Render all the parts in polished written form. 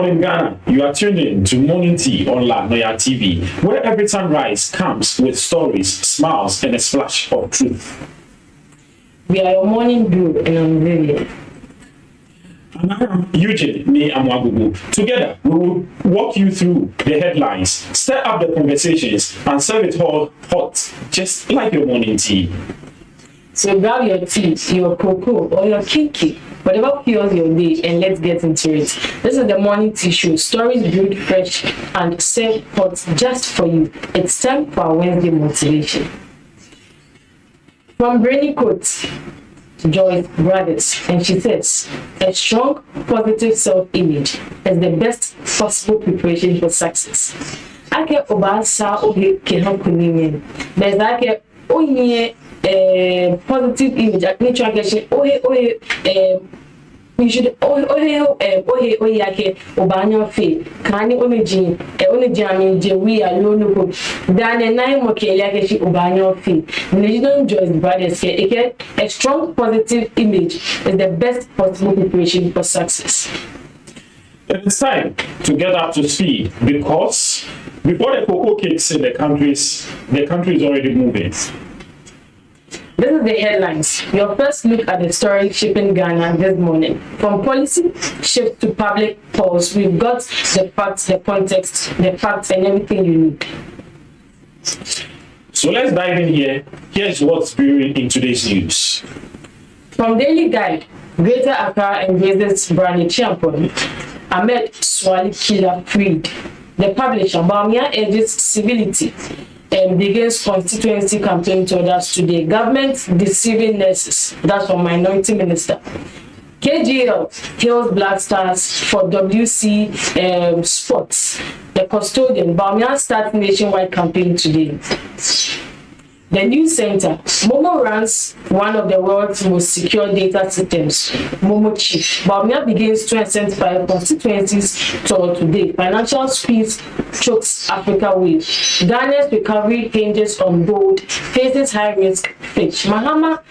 morning, Ghana. You are tuned in to Morning Tea on Noyaa Tv, where every sunrise comes with stories, smiles, and a splash of truth. We are your morning brew, and I'm Vivian. And I am Eugene Amwagugu. Together, we will walk you through the headlines, stir up the conversations, and serve it all hot, just like your morning tea. So grab your tea, your cocoa, or your kiki, whatever fuels your day, and let's get into it. This is the Morning Tea Show. Stories brewed fresh and served hot just for you. It's time for our Wednesday motivation. From Brainy Coates, Joyce Brothers, and she says, a strong, positive self-image is the best possible preparation for success. Ake obasa oge kehakunimi. There's like a positive image. You should yake obanya fe kani oneji we alone ko dan nine mo ke yake shi obanya fe. Don't Joyce Brothers a strong positive image is the best possible preparation for success. It's time to get up to speed because before the cocoa kicks in the country is already moving. This is the headlines. Your first look at the story shaping Ghana this morning. From policy shift to public pulse, we've got the facts, the context, the facts, and everything you need. So let's dive in here. Here's what's brewing in today's news. From Daily Guide, Greater Accra embraces Brani Champion. Ahmed Swali Killer freed. The publisher, Bamia urges civility and begins constituency campaign to others today. Government deceiving nurses. That's from Minority Minister. KGL hails Black Stars for WC Sports. The custodian, Bamia starts nationwide campaign today. The News Center, Momo runs one of the world's most secure data systems, Momo Chief. Bamia begins 2025 constituencies tour today. Financial squeeze chokes Africa wave. Ghana's recovery hinges on gold, faces high risk Fitch. Mahama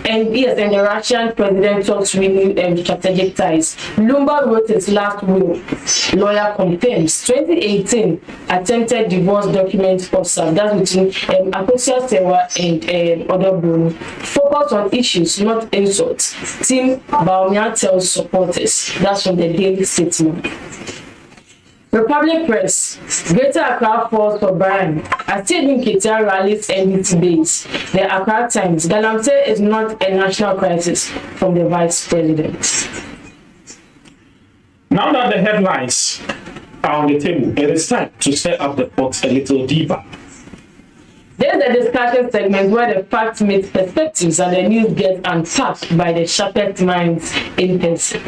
and the Russian president talks renew strategic ties. Lumba wrote his last will. Lawyer confirms 2018 attempted divorce document of that's between Akosia Sewa and other Bruno. Focus on issues, not insults. Team Bawumia tells supporters. That's from the Daily Statement. Republic Press, Greater Accra falls for Brian. As Stephen Ketia rallies NDT base, the Accra Times, Galamsey is not a national crisis from the Vice President. Now that the headlines are on the table, it is time to set up the pot a little deeper. There's a discussion segment where the facts meet perspectives and the news gets unpacked by the sharpest minds in person.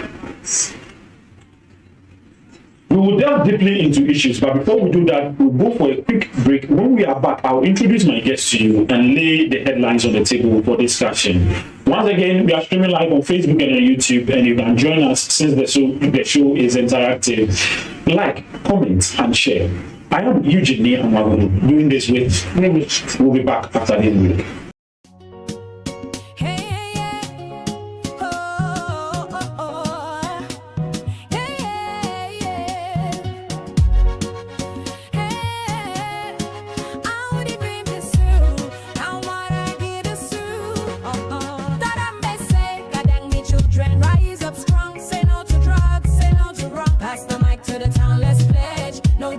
We will delve deeply into issues, but before we do that, we'll go for a quick break. When we are back, I'll introduce my guests to you and lay the headlines on the table for discussion. Once again, we are streaming live on Facebook and on YouTube, and you can join us since the show is interactive. Like, comment, and share. I am Eugene Amwagugu, doing this with Mimi. We'll be back after this break.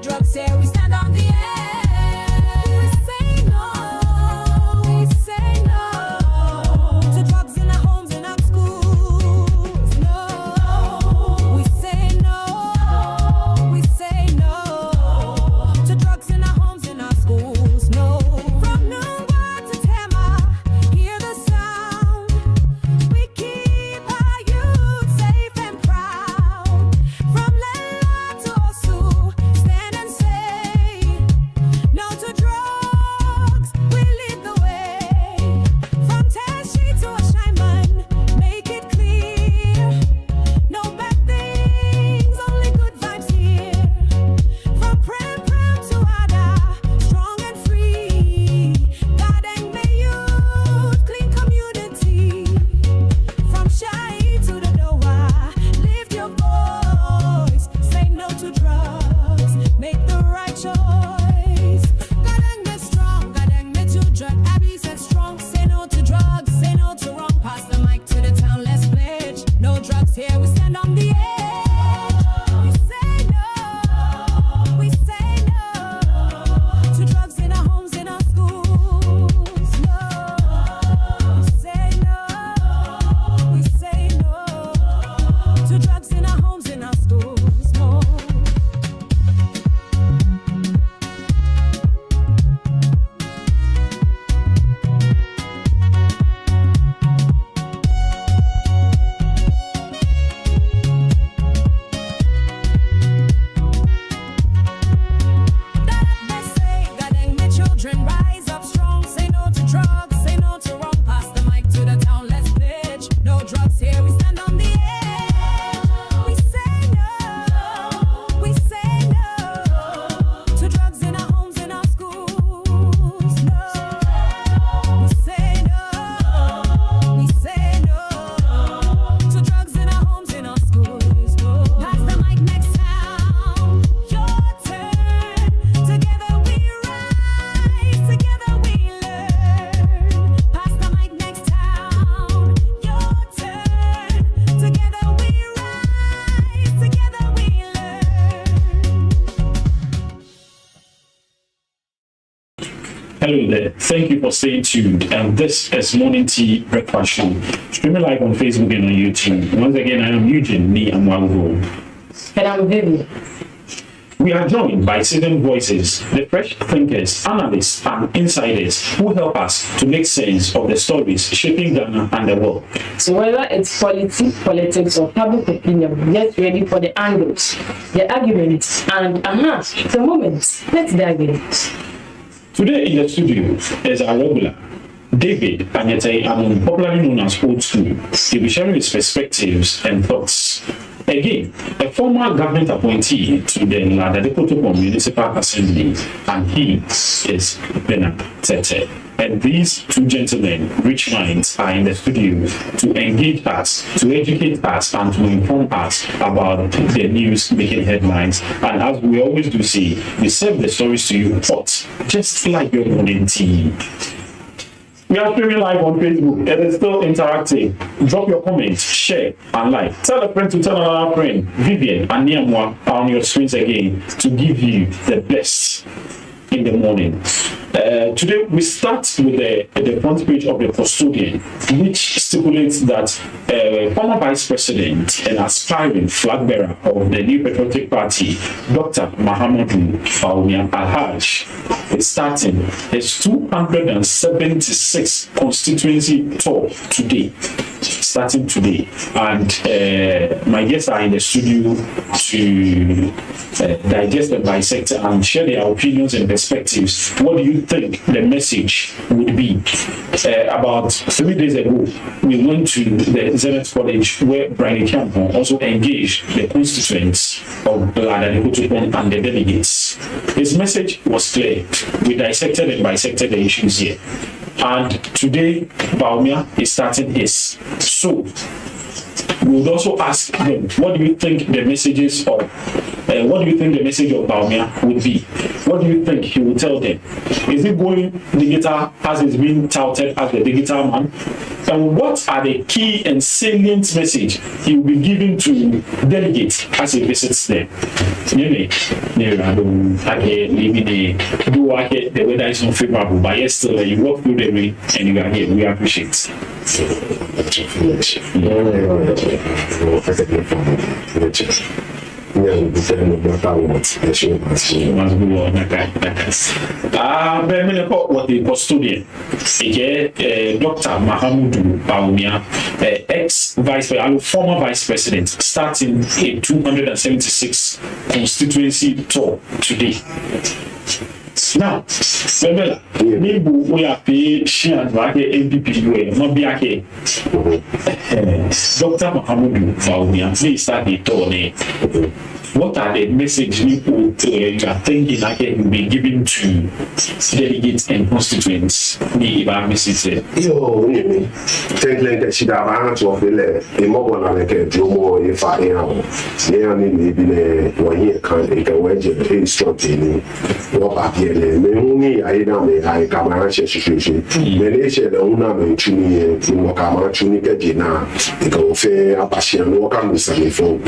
Drugs here, we stand on the edge. We say no, we Hello there. Thank you for staying tuned. And this is Morning Tea Breakfast Show. Streaming live on Facebook and on YouTube. Once again, I am Eugene Ni Amwago. And I'm Vivian. We are joined by 7 voices, the fresh thinkers, analysts, and insiders who help us to make sense of the stories shaping Ghana and the world. So whether it's politics, or public opinion, get ready for the angles, the arguments, and the moments. Let's dive in. Today in the studio is our regular, David Anyete, popularly known as Old School. He'll be sharing his perspectives and thoughts. Again, a former government appointee to the Ladadekotoko Municipal Assembly, and he is Bernard Tete. And these 2 gentlemen, rich minds, are in the studio to engage us, to educate us, and to inform us about the news making headlines. And as we always do say, we serve the stories to you hot, just like your morning tea. We are streaming live on Facebook. It is still interactive. Drop your comments, share, and like. Tell a friend to tell another friend. Vivian and Niamwa are on your screens again to give you the best in the morning. Today we start with the front page of the Custodian, which stipulates that former Vice President and aspiring flag bearer of the New Patriotic Party, Dr. Mahamudu Bawumia Alhaj, is starting his 276 constituency tour today. Starting today, and my guests are in the studio to digest and dissect and share their opinions and perspectives. What do you think the message would be? About 3 days ago, we went to the Zenith College where Brian Campbell also engaged the constituents of Ladadekotoko and the delegates. His message was clear. We dissected and bisected the issues here. And today, Bawumia is starting his. So, we would also ask them, what do you think the messages of, what do you think the message of Bawumia would be? What do you think he will tell them? Is it going digital as is being touted as the digital man? And what are the key and salient message he will be giving to delegates as he visits them? The weather is not favorable, but yes, still you walk through the rain and you are here. We appreciate what the custodian, Dr. Mahamudu Bawumia, former vice president, starting a 276 constituency tour today. Now, Bebela, we are paid MPP, not be okay. Dr. Mahamudu Bawumia, please start the tour. What are the messages you are thinking like you will be given to delegates and constituents? Yo, think like she got a to the mobile like a Jomo if I am. They are maybe the 1 year can't a wedge of a strong thing. What up here? Only I don't make I come out situation. Then they said the owner may tune in Wakama Tunica Gina. They go fair up a share and walk on with some phone.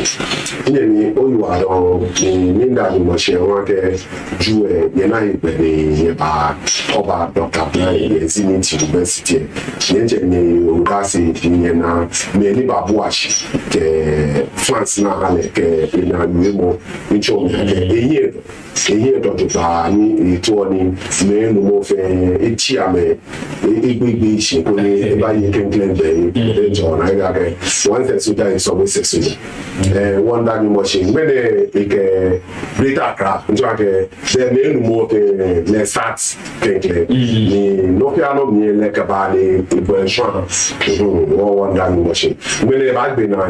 Ninda ni moshe wake jue yenai beni ba oba Dr. Brian Zenith University yenje ni udasi nyena meni babuashi ke France na hale ke ina nuemo ncho ke eyi dodo ba ni eto ni me no mo fe eti ame egbegbe ise ko ni e ba ye kenklen be e jo na ga ke one thing so that is always sexy one that ni moshe mene ike Greater Accra njo ake de me no mo ke le start kenklen ni no piano mi le ka ba ni ibuenshwa one that ni moshe mene ba gbe na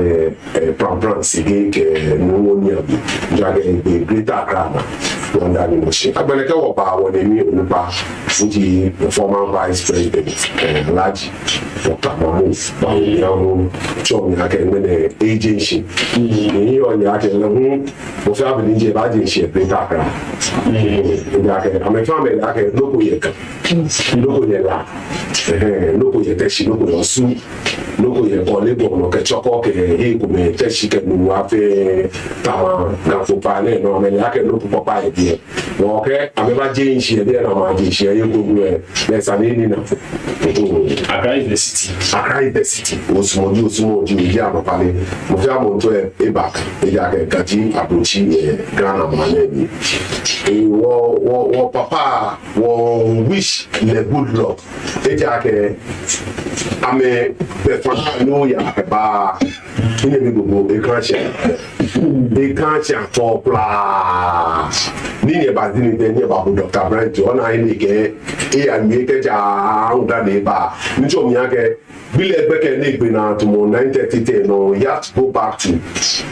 pram sigi ke no woni abi njo ake Greater Accra one that machine. I believe about when they meet the former vice president, Laji, Dr. Mahmoud, Chomi, I can win an agency. You and I can learn who was having the agency at the Dakar. I'm a family, I can look with you. no ko ye teshi no ko yo su no ko ye bole bo no ke choko ke he ko me teshi ke no wa fe ta na fo pa ne no me ya ke no ko pa e die no ke ameba je nshi e de na ma je shi e ko gbe me sa ni na Accra is the city. Accra is the city. Osumo di ya papa le mo fi amo to e back e ja ke gaji abuchi e grana mane ni e wo papa wo wish le good luck e ja ke ame be fa no ya ba ni mi go e kan cha to pla ni ne ba dini de ni ba bu Dr. Brent ona ni ke e ya mi ke ja unda ne ba ni jo mi ake bile gbeke ne gbe na to mo 9:30 no you have to go back to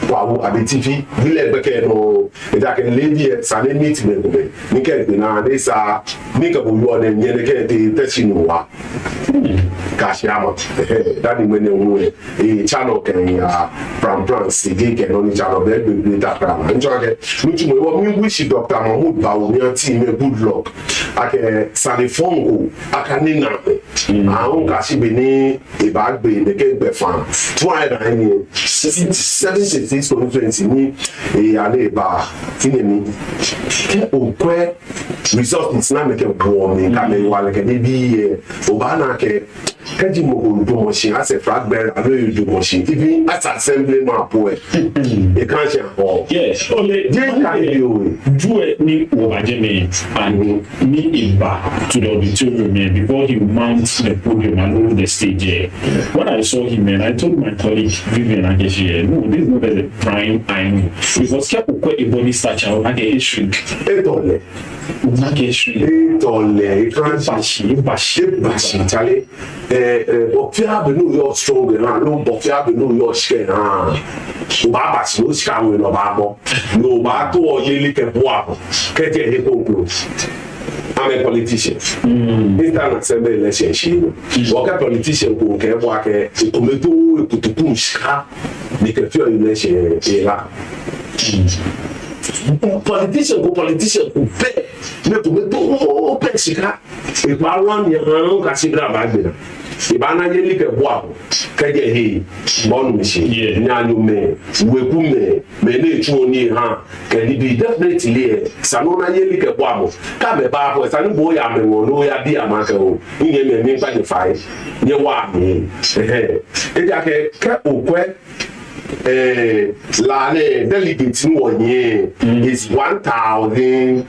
Wawu Abi TV bile gbeke no e da ke lady sane meet me go ni ke gbe na ne sa ni ke bo yo ne nye ne ke te techi no wa kashi ama that the when e channel can ya from France e ke no ni channel be ta kra njo ke nutu mo mi wish Dr. Mahmoud Bawu mi anti me good luck ake sane fongo akani na ahun kashi be ni e ba gbe ne ke gbe fan 276 ni e ale ba kini mi ke o kwe result is na me ke bo mi ka me wa le ke bi o ba na ke kaji mo do machine as a fragment I know you do machine even as assembly man po e kan se ho yes only je ka you do ni o ba je me and me iba to the auditorium before he mounts the podium and over the stage. When I saw him, and I told my colleague Vivian Akeshi, no, this is not the prime I knew. Because kept quite a body stature, like a shrink. Etole. Etole. Bashi. Charlie. Bofia be New York strong, no Bofia be New York scared. Baba, no scam with no babo. No bato or yelly can walk. Get your hip on. I'm a politician. Instant assembly election, she. Okay, politician who can work a tomato to push car, make a few election. Politician who pay, make tomato pay shika. If I run your own Cassigra Bagdena. Ibana yeli ke boa keje he bon mishi nyanyu me weku me ne chu ni ha ke di definitely sanu na yeli ke boa mo ka be ba ko sanu bo ya me no ya di amaka o nye me mi pa ni fai nye wa mi e ja ke okwe la ne delegate ni wonye is 1000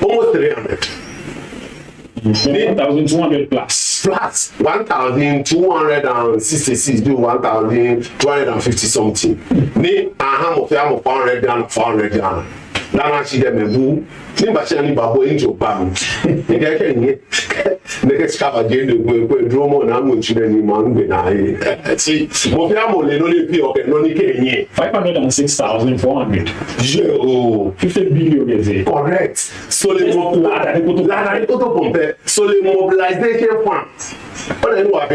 almost 300 1,200 plus 1,266 do 1,250 something. Ni aham of 400 down 400 down. Lana she dem ebu ni ba se ni babo enjo ba mi. Ni ke ni ne skaba je de ko dromo na mo chire ni ma ngbe na e. Si mo fi amo le no le pi o ke no ni ke yin 506,400. Je o 50 billion is it? Correct. So le mo la ko to pompe. So le mobilization fund. And I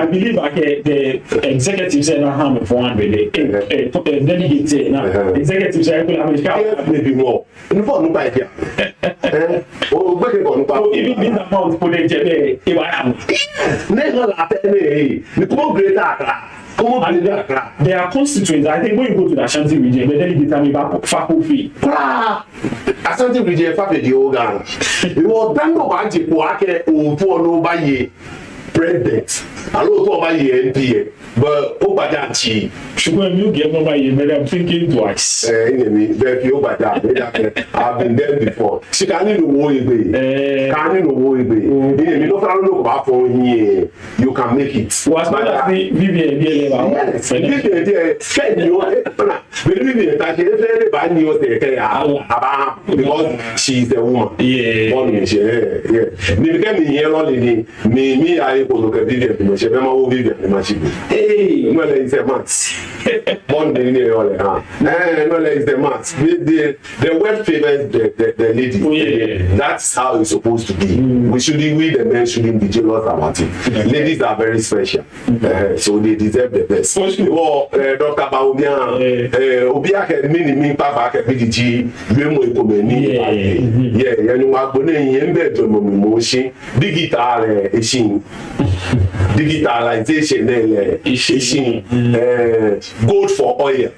believe the executive said not harm 400. The delegate said now executive said maybe more. You don't buy here. Oh, even this amount put in Jebe, if I am never they are constituents. I think when you go to the Ashanti region, they determine about faculty. Ashanti region, faculty organ. You will then go back to Poake or no by president. I don't know about NPA, but Obadanchi. Sugar, you get no money, but I'm thinking twice. I've been there before. She can't even worry. Can't even worry. You can make it. Was not that Vivian? Yes, Vivian, because she's the woman. Yeah. Me, I go look at Vivian. Hey, well, it's a month. Born in the no, is the mass. The word favors the lady. Oh, yeah. That's how it's supposed to be. We the men shouldn't be jealous about it. Yeah. Ladies are very special, so they deserve the best. Oh, Dr. Baumia, Obia can mean Papa can be the Remo Ekomeni. Yeah, you are going in bed to motion, digital digitalization, gold for oil.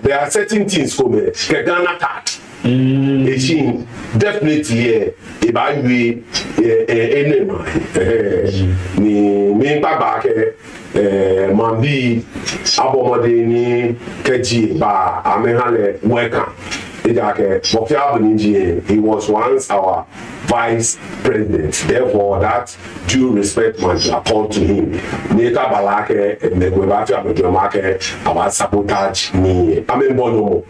There are certain things come Ghana card. Definitely evaluate ni baba ke mambi abomode ni keji ba amehale welcome. He was once our vice president. Therefore, that due respect must accorded to him. Neka balake negwebatu abedwamake our sabotage ni. Amembono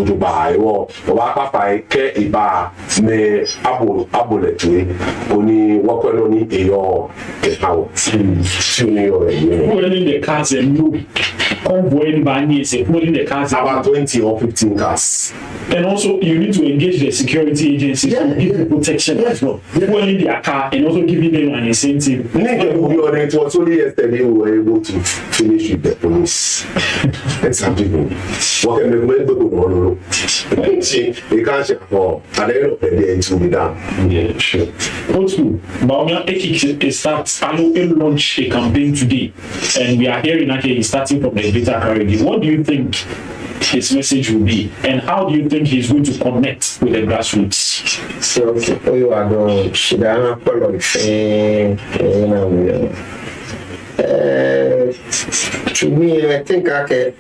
to buy or papa ke iba me aboletwe oni wakweloni eyo how pulling the cars and you convoying bani is pulling the cars about 20 or 15 cars. And also you need to engage the security agencies to give you protection. Yes, no. Pulling their car and also giving them an incentive. It was only yesterday we were able to finish with the police. And some people what can recommend people no. See, they can't share for at the end of the day it will be done. Yeah, sure. Also, Baumia Ekik starts annual launch a campaign today, and we are hearing actually starting from the Greater Accra region. What do you think his message will be, and how do you think he's going to connect with the grassroots? So, you are going to to me, I think I can.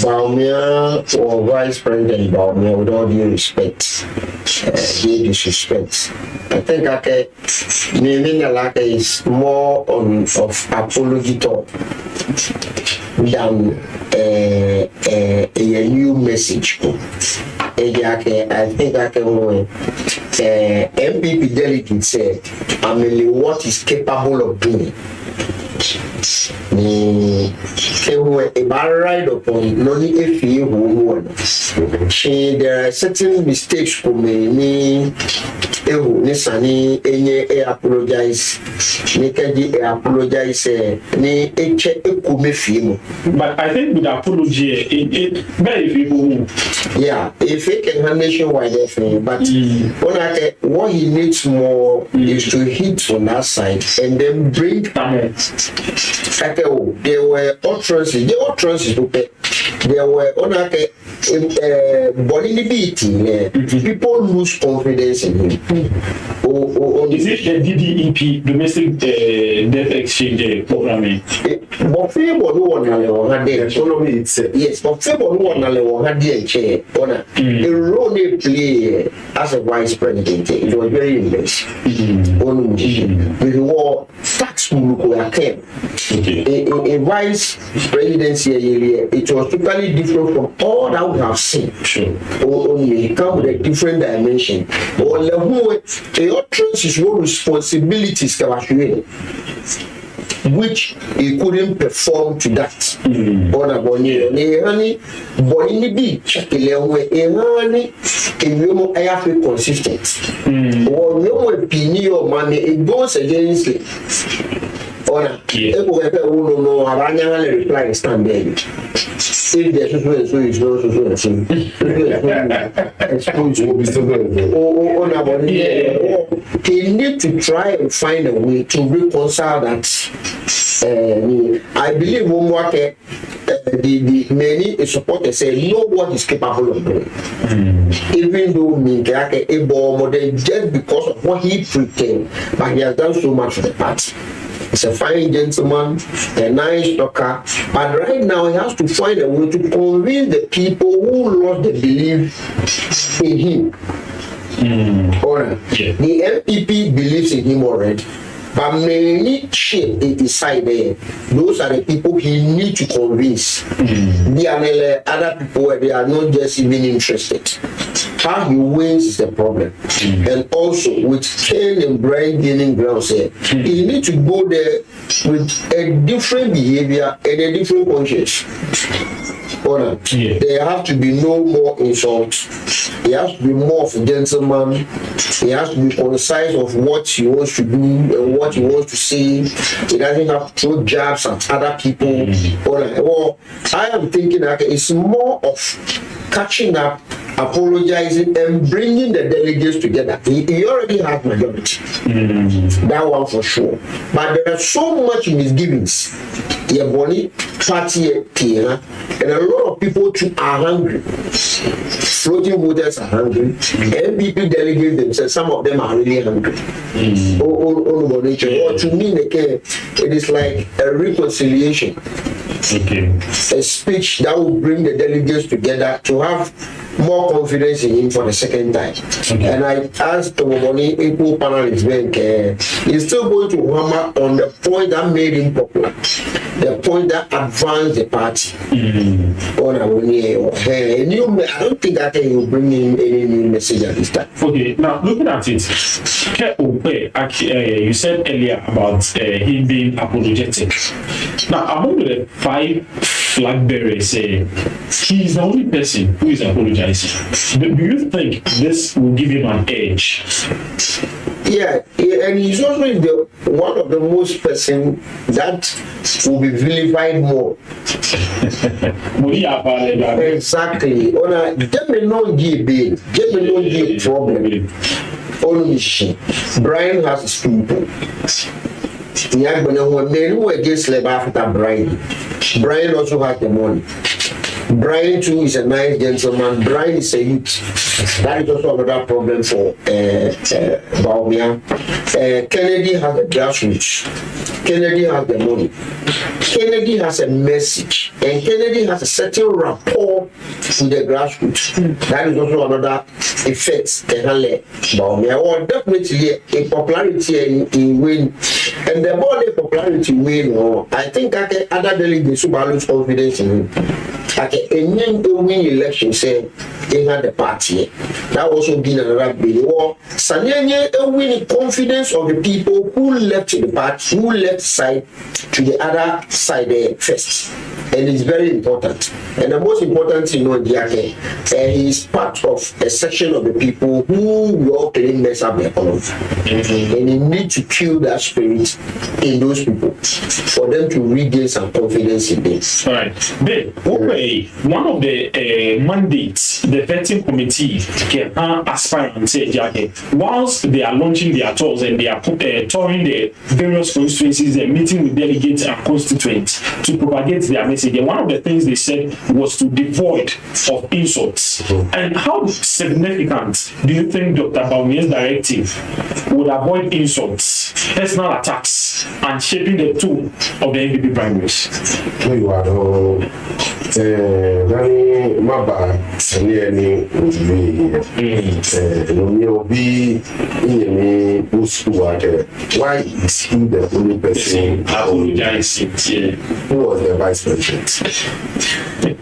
Baumia or Vice President Baumia, with all due respect, disrespect. I think naming Alaka is more of apology talk than a new message. I think I can win. MPP delegate said, I'm really what is capable of doing. Ride upon only if you there are certain mistakes for me Nisani apologize apologize but I think with apology it very people if it can nationwide but what he needs more is to hit on that side and then bring there were utterances. There were people lose confidence in him. Is it the DDEP, domestic debt exchange programming? But yes, but the role they play as a vice president, it was very immense. We were tax a vice presidency, it was totally different from all that we have seen. Only it comes with a different dimension. The utterance is more responsibilities which he couldn't perform to that. Consistent. It goes against it. Reply stand there. If there's he need to try and find a way to reconcile that. I believe the many supporters say know what he's capable of doing. Even though just because of what he pretend, but he has done so much for the party. He's a fine gentleman, a nice talker, but right now he has to find a way to convince the people who lost the belief in him. The MPP believes in him already. But many shape inside there, those are the people he need to convince. The other people, they are not just even interested. How he wins is the problem. And also with Ken and Brian gaining ground, he need to go there with a different behavior and a different conscience. There have to be no more insults. He has to be more of a gentleman. He has to be concise of what he wants to do and what he wants to say. He doesn't have to throw jabs at other people. Well, I am thinking that it's more of catching up, apologizing, and bringing the delegates together. He already has majority. That one for sure. But there are so much misgivings. Party, and a lot of people too are hungry. Floating voters are hungry. MPP delegates themselves, some of them are really hungry. To me, it is like a reconciliation. A speech that will bring the delegates together to have more confidence in him for the second time. And I asked the equal panelists, he's still going to hammer on the point that made him popular, the point that advanced the party. I don't think that he will bring in any new message at this time. Okay, now looking at it, you said earlier about him being apologetic. Now, among the 5 flag bearers, he's the only person who is apologizing. Do you think this will give him an edge? Yeah, and he's also one of the most person that will be vilified more. Exactly. Get me no give bail. Get me no give problem. Brian has his people. Men who against Labour after Brian. Brian also has the money. Brian too is a nice gentleman. Brian is a youth. That is also another problem for Baumia. Kennedy has the grassroots. Kennedy has the money. Kennedy has a message. And Kennedy has a certain rapport with the grassroots. That is also another effect. Baumia. Or definitely a popularity in win. And the more the popularity win, I think other delegates who lose confidence in him. Win election say they had the party. That also been another big war. Sanyanye win confidence of the people who left the party, who left side to the other side first. And it's very important. And the most important thing he is part of a section of the people who will claim mess up the economy. And you need to kill that spirit in those people for them to regain some confidence in this. All right. Babe, one of the mandates the vetting committee can aspire and say, whilst they are launching their tours and they are touring the various constituencies and meeting with delegates and constituents to propagate their message, one of the things they said was to devoid of insults. And how significant do you think Dr. Baumia's directive would avoid insults, personal attacks, and shaping the tone of the NPP primaries? Why is he the only person who was the vice president?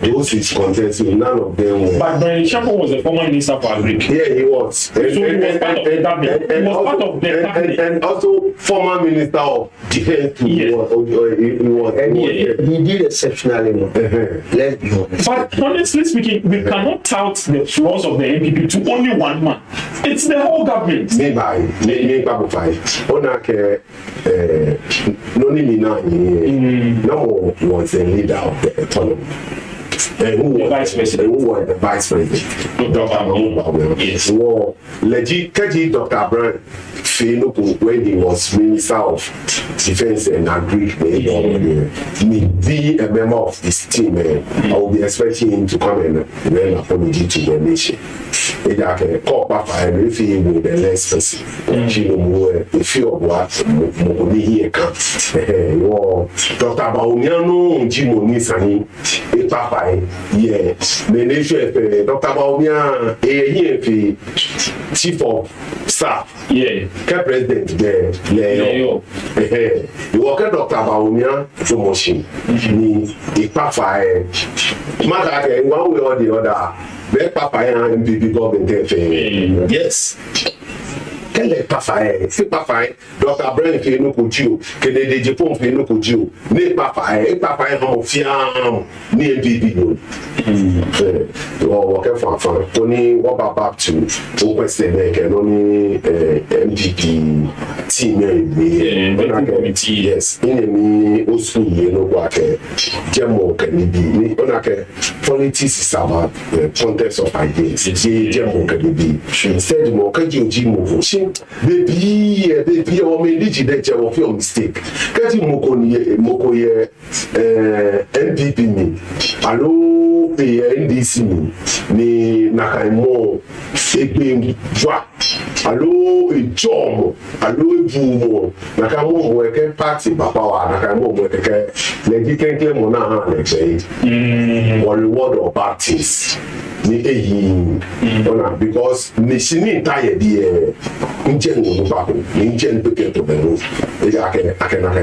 Those is contesting, none of them were. But Brian Chapo was the former minister for Agric. Yeah, he was. So he was part of the cabinet. He was part of the cabinet. And also former minister of defense too. Yes. He did exceptionally well. Let's be honest. But honestly speaking, we cannot tout the flaws of the NPP to only one man. It's the whole government. No was the leader of the economy. And who was vice president? Who was the vice president? Dr. Yes. Well, Dr. Abraham when he was Minister of Defense and Agri, be a member of his team, I will be expecting him to come and render apology to the nation. If he with the less person, if you what here come, Dr. Bauniano, Jimo Nisani, a papa, yes, the nation, Dr. Baunia, chief of staff. Yeah. Ke president de Leo. You work Dr. Baumia promotion. Ni ipafa Maka ke one way or the other. Be papa and MPP government. Yes. Kele pafaye, si pafaye, Dr. Brian fe no koju, kele de Japan fe no koju, ne pafaye ho fiam, ni MPP no. Work for Tony what back to question make no ni MPP team yes, in me also you know what Jemo can be ni onake politics is about the context of ideas. Jemo can be instead mo can you move baby o me liji de che wo fi mistake kati moko ye NPP ni alo NDC ni nakaimo egbe jwa alo ijomo alo ibumo nakamo mo ke party baba wa nakamo mo ke legi kenkle mo na ha le say or reward of parties ni ona because machine tire die nje ngo ba ko nje npeke to be no e ake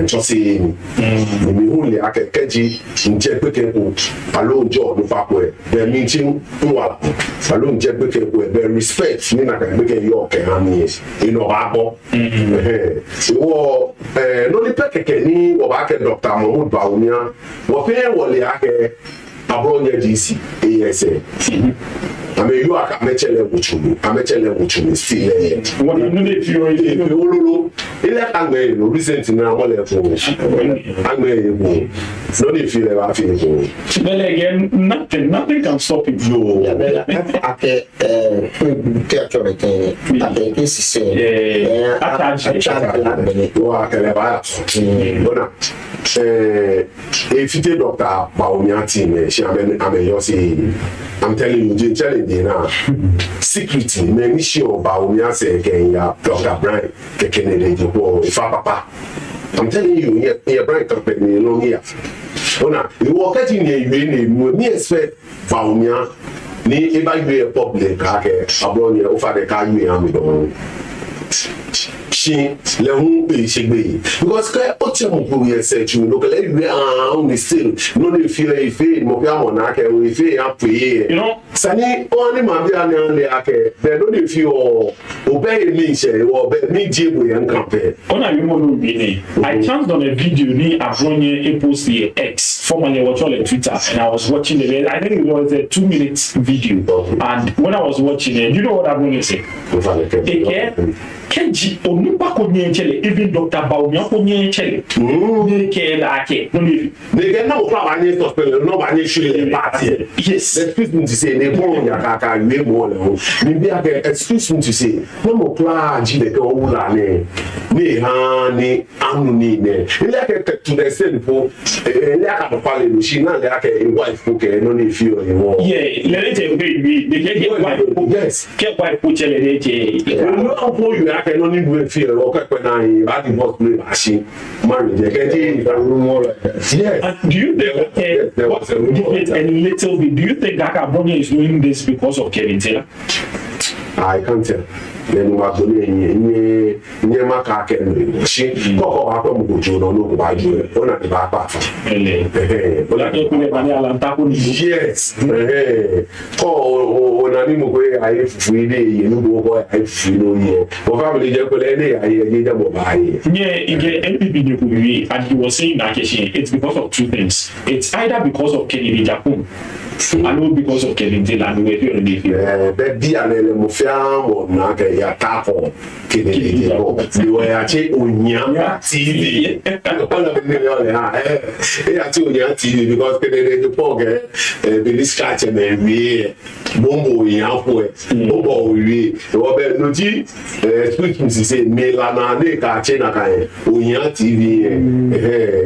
chosi ni mi hule ake keji nje peke ko alo jo no ba ko be mi chin nwa alo nje peke ko be respect ni na ka peke yo ke ha ni ino ba bo wo no ni peke ni wo ba ke Dr. Mahmoud Bawumia wo pe wo le ake abronya GC ASA ame you aka mechele wuchumi still what no dey feel ololo ile agbe no recent na mo le fun agbe ego no dey feel ever feel ego well again nothing can stop it no ake theater ake kesi se akele ba bona if you Dr. Bawumia team she ame you say I'm telling you challenge now secretly me sure Bawumia say Kenya Dr. Brian Kekenede Jopo ifa papa I'm telling you here Brian company no here ona you work at in you ni expect Bawumia ni eba you public ake abronya ofa de ka you am do le hun be segbe because ka o che mo ko ye se chu no kele we on still no dey feel ife mo fi amon na ke we ife ya pe you know sani oni ma bi an le ake they no dey feel obey me se o be me je bo yan campaign ona you mo be ni I chanced on a video ni Abronye e post here X formerly watch on Twitter and I was watching it I think it was a 2-minute video and when I was watching it you know what Abronye said Kenji onupa ko nyenchele even Dr. Bawumia ko nyenchele ni ke la ke no ni they get no plan any suspect no ba ni shule party yes excuse me to say they born ya kaka we mo le o ni bi ake excuse me to say no mo plan ji de ko wula ni ha ni anu ni ne ile ake to the same po ile aka to pale no shi na le ake wife ko ke no ni feel you want yeah le je we they get wife yes get wife ko chele de je no for you ake no ni do feel o ke pe na yin ba di boss play machine marriage ke ti rumor yes do you think there was a little bit do you think that Abronye is doing this because of Kevin Taylor? I can't tell. Then we are going to maka kenu. She koko ako mukujo no no ba ju. Ona di ba pa. Ola ke kule bani alanta ko ni. Yes. Ko ona ni mo ko aye fufu ide ye no go ko aye fufu no ye. Mo family je ko le ne aye ye je mo ba aye. Yeah, ige MPP de kuwi and he was saying that it's because of two things. It's either because of Kennedy Japan I know because of Kevin Taylor and we feel the feel. Be anele mo fiamo na ke ya tapo Kennedy go. Ni we ache Noyaa TV. Ona be ni ole ha. E ache Noyaa TV because Kennedy go poge be this catch me we bombo yan po e. Bombo we. Wo be no ji speak me say me la na ne ka che na kan Noyaa TV.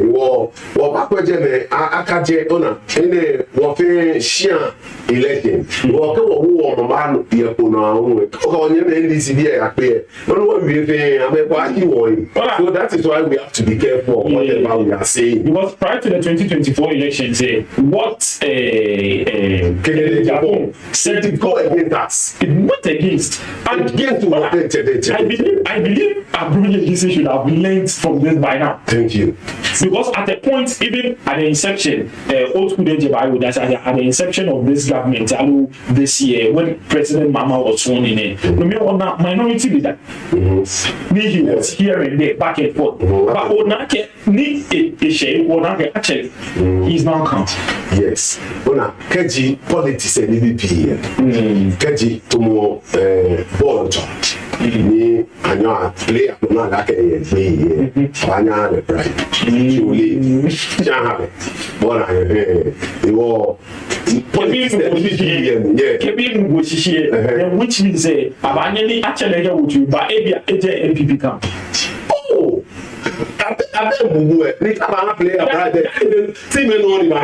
Wo ba ko je me akaje ona ene wo fe share election wo ke wo mama ye ko na wo ko onye me NDC bi ya pe no wo wi fe amepo aji wo yi so that is why we have to be careful whatever we are saying because prior to the 2024 elections what Kennedy Japan said it go against us. It went against. And Against what? I believe Abrunye DC should have learned from this by now. Thank you. Because at the point, even at the inception, old school Dejebayo, that's at the inception of this government, this year, when President Mama was sworn in, no matter what minority leader, he was here and there, back and forth. But Onake, actually, he's now come. Yes. Ona keji politics and EDP. Keji tomo ball job. Ni anya player no na ka ye play anya le pride. Surely jaha ball anya iwo politics and EDP. Yeah. Kebi mu shishi which means abanye ni actually ya wutu ba ebia eje MPP camp. Oh. Abe mugu ni kaba player brother. See me no ni ba.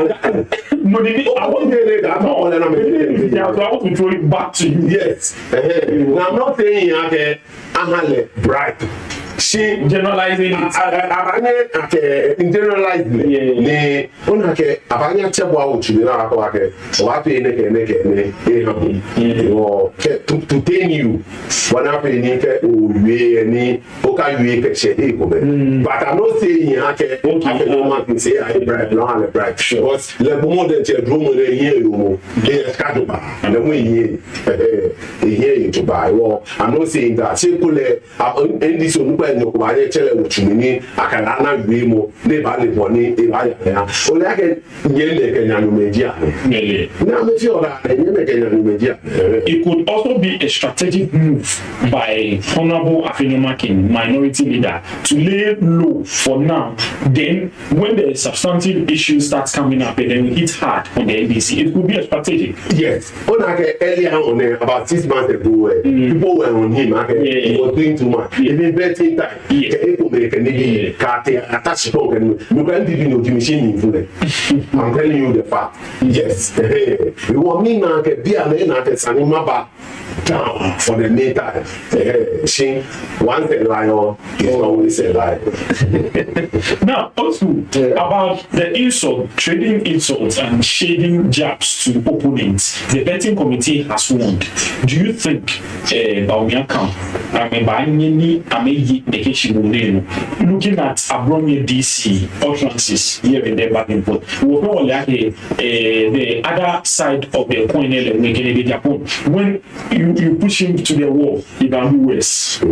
No, I want to throw it back to you. Yes. Now, I'm not saying okay, I'm bright. She generalizing it. Generalizing it. Okay, abanya chebwa uchi na wake. Watu ene to tell you what happened uwe ni oka uwe peche but I'm not saying okay no man can say I bribe no I bribe because le more than the drum le here you dey skadoba and the way here you to buy well I'm not saying that sekule in this one no ba ye chele uchumini akala na uwe mo le ba le boni e ba ya o le ake nyele Kenya no media na me feel that nyele Kenya no media. It could also be a strategic move by Honorable Afenyomakin, minority leader, to lay low for now. Then, when the substantive issue starts coming up, and then we hit hard on the NDC, it could be a strategic. Yes. Earlier on, about 6 months ago, people were on him. He was doing too much. He been betting time. I'm telling you the fact. Yes. We want me now to be down for the meantime. She once a lion is always a lion. Now, also about the insult, trading insults and shading jabs to opponents, the betting committee has warned. Do you think Bawumia camp, looking at Abromye DC utterances here and there back and forth, the other side of the coin when you push him to the wall, he can do worse. I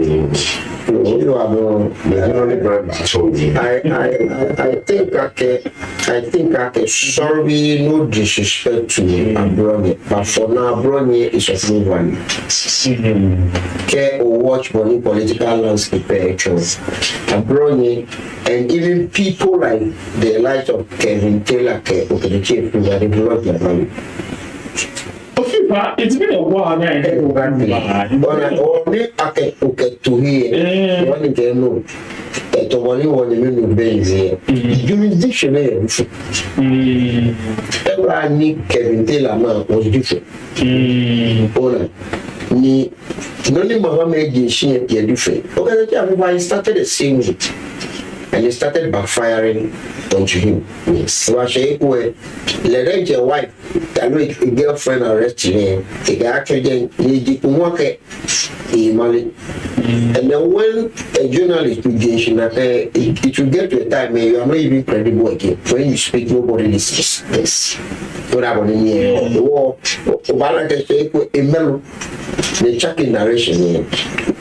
think sorry, no disrespect to Abromye, but for now Abromye is of no value. Care or watch money political landscape Abromye and even people like the likes of Kevin Taylor, the chief, who are developed their value. It's been a while now. Only I can to hear one can know that only one minute being here. Jurisdiction is I need Kevin Taylor was different. Ni only Mohammed she and different. Okay, everybody started the same week. And it started backfiring onto him. Yes. Let your wife, a girlfriend arrested him. He actually did work money. And then when a journalist begins, it will get to a time where you are not even credible again. When you speak, nobody listens. Yes. What happened in here? The war, a mellow, the checking narration.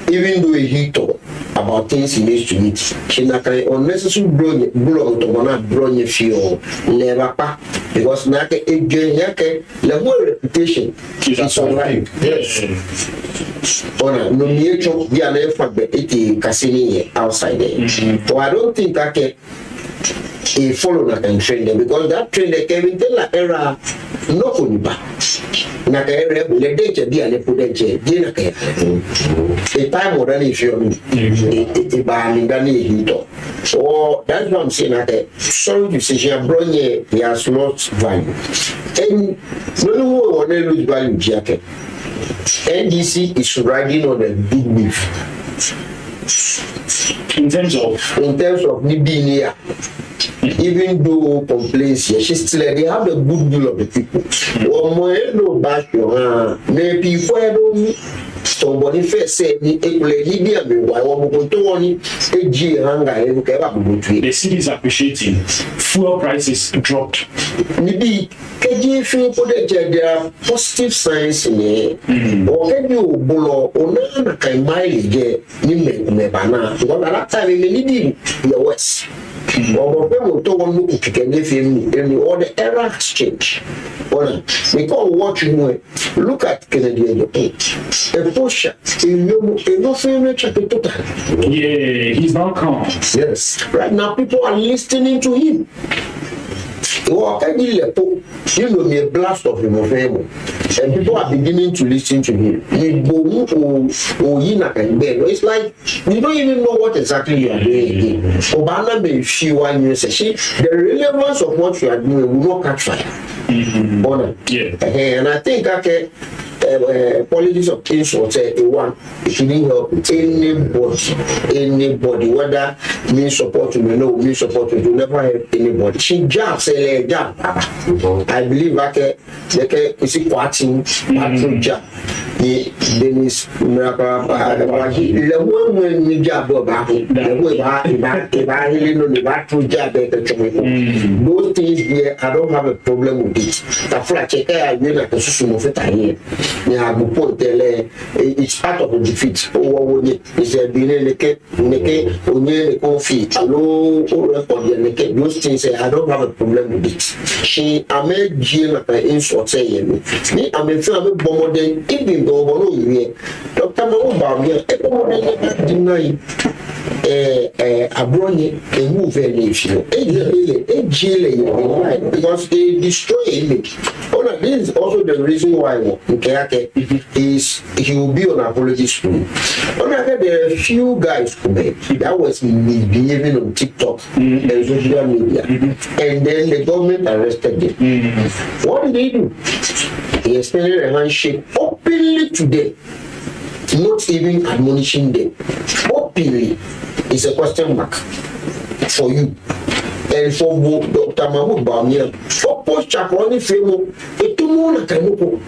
Even though he talk about things he needs to eat, she not unnecessary blow to one bronye feel never pa because na ke yake the whole reputation is online. Yes. Ona no niecho dia na fa be eti kasini outside there. So I don't think that he follow na can train them because that train they came tell la era no kuniba. Na ka era le deje dia le pudeje dia na ka. The time already if you it ba ni gani hito. So that's what I'm saying that sorry to say Bronye he has lost value. And no one will lose value jacket. NDC is riding on a big beef. In terms of Nibinia. even though complaints here, she's still they have the goodwill of the people. No back maybe somebody first said me Libya why the city is appreciating. Fuel prices dropped. Maybe there are positive signs in it. Or can you bolo or not kind mileage you banana because at that time in the West. Or the era has changed. Because what you know, look at Kennedy a Porsche, yeah, he's not calm. Yes. Right now, people are listening to him. You know, me a blast of him of him, and people are beginning to listen to him. It's like you don't even know what exactly you are doing again. Obama may feel 1 year say the relevance of what you are doing will not catch fire. And I think politics of insult one it didn't help anybody whether me support you no me support you never help anybody. She just say I believe you see quoting through job the Dennis Miracle the one we job those things there I don't have a problem with it. The flat check I will like a sumo it's part of the defeat. It's a those things I don't have a problem with it. She I made Jim insult saying me I'm a film bomber then even though Dr. Mahou deny Abroni a move because they destroy image. This is also the reason why is he will be on apology school. There are a few guys who that was misbehaving on TikTok and social media, and then the government arrested them. What did they do? He extended a handshake openly to them, not even admonishing them. Openly is a question mark for you. And for Dr. Mahmoud Bawumia, for post Chakroni Femo, it to Mona Kanuko.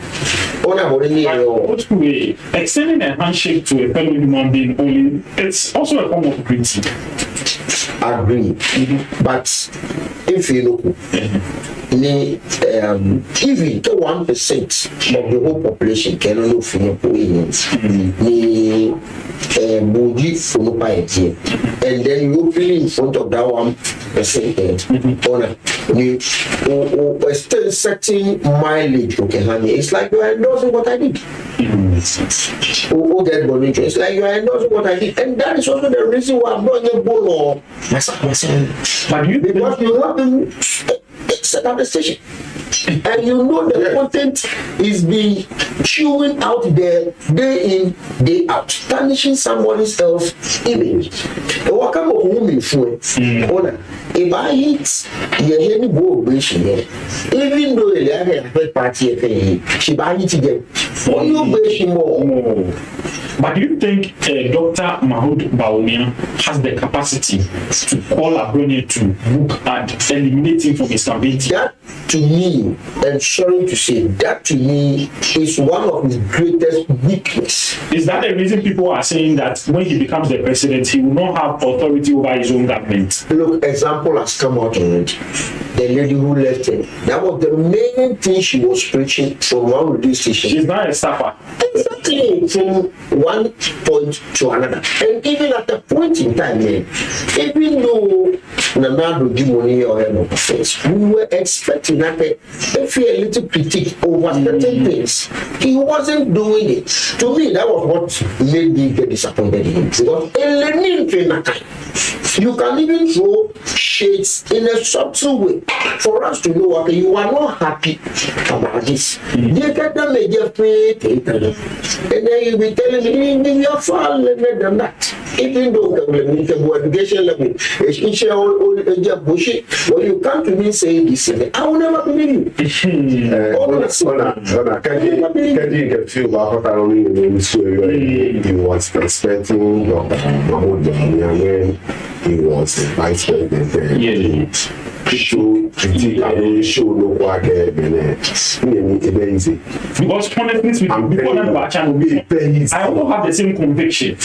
Extending a handshake to a fellow human being only, it's also a form of greeting. Agree. But if you know, even 1% of the whole population cannot know from and then you open in front of that 1% we're still setting mileage. It's like you are endorsing what I did. It's like you are endorsing what I did, and that is also the reason why I'm not a bull or myself. But because you have been set up the station. And you know the content is being chewing out there day in, day out, tarnishing somebody else's image. What kind of woman if I hit your heavy operation here, even though they have a party, she buy it again. For you, more. But do you think Dr. Mahmoud Bawumia has the capacity to call Abroni to book and eliminate him from his campaign? That to me, and sorry to say, that to me is one of his greatest weaknesses. Is that the reason people are saying that when he becomes the president, he will not have authority over his own government? Look, example has come out already. The lady who left him, that was the main thing she was preaching from one radio station. She's not a staffer. Exactly, from one point to another. And even at the point in time, even though Nanado give money or head of affairs, we were expecting that if he a little critique over certain things, he wasn't doing it. To me, that was what made me get disappointed in him. Because you can even throw shades in a subtle way for us to know okay, you are not happy about this. They get them and then you'll be telling me you are far let them that. Even though the education level is when you come to me saying this, I will never believe you. He was expecting Mahmoud Bawumia when he was the vice president. show no work easy. Because honestly speaking, before that our channel, I also have the same conviction.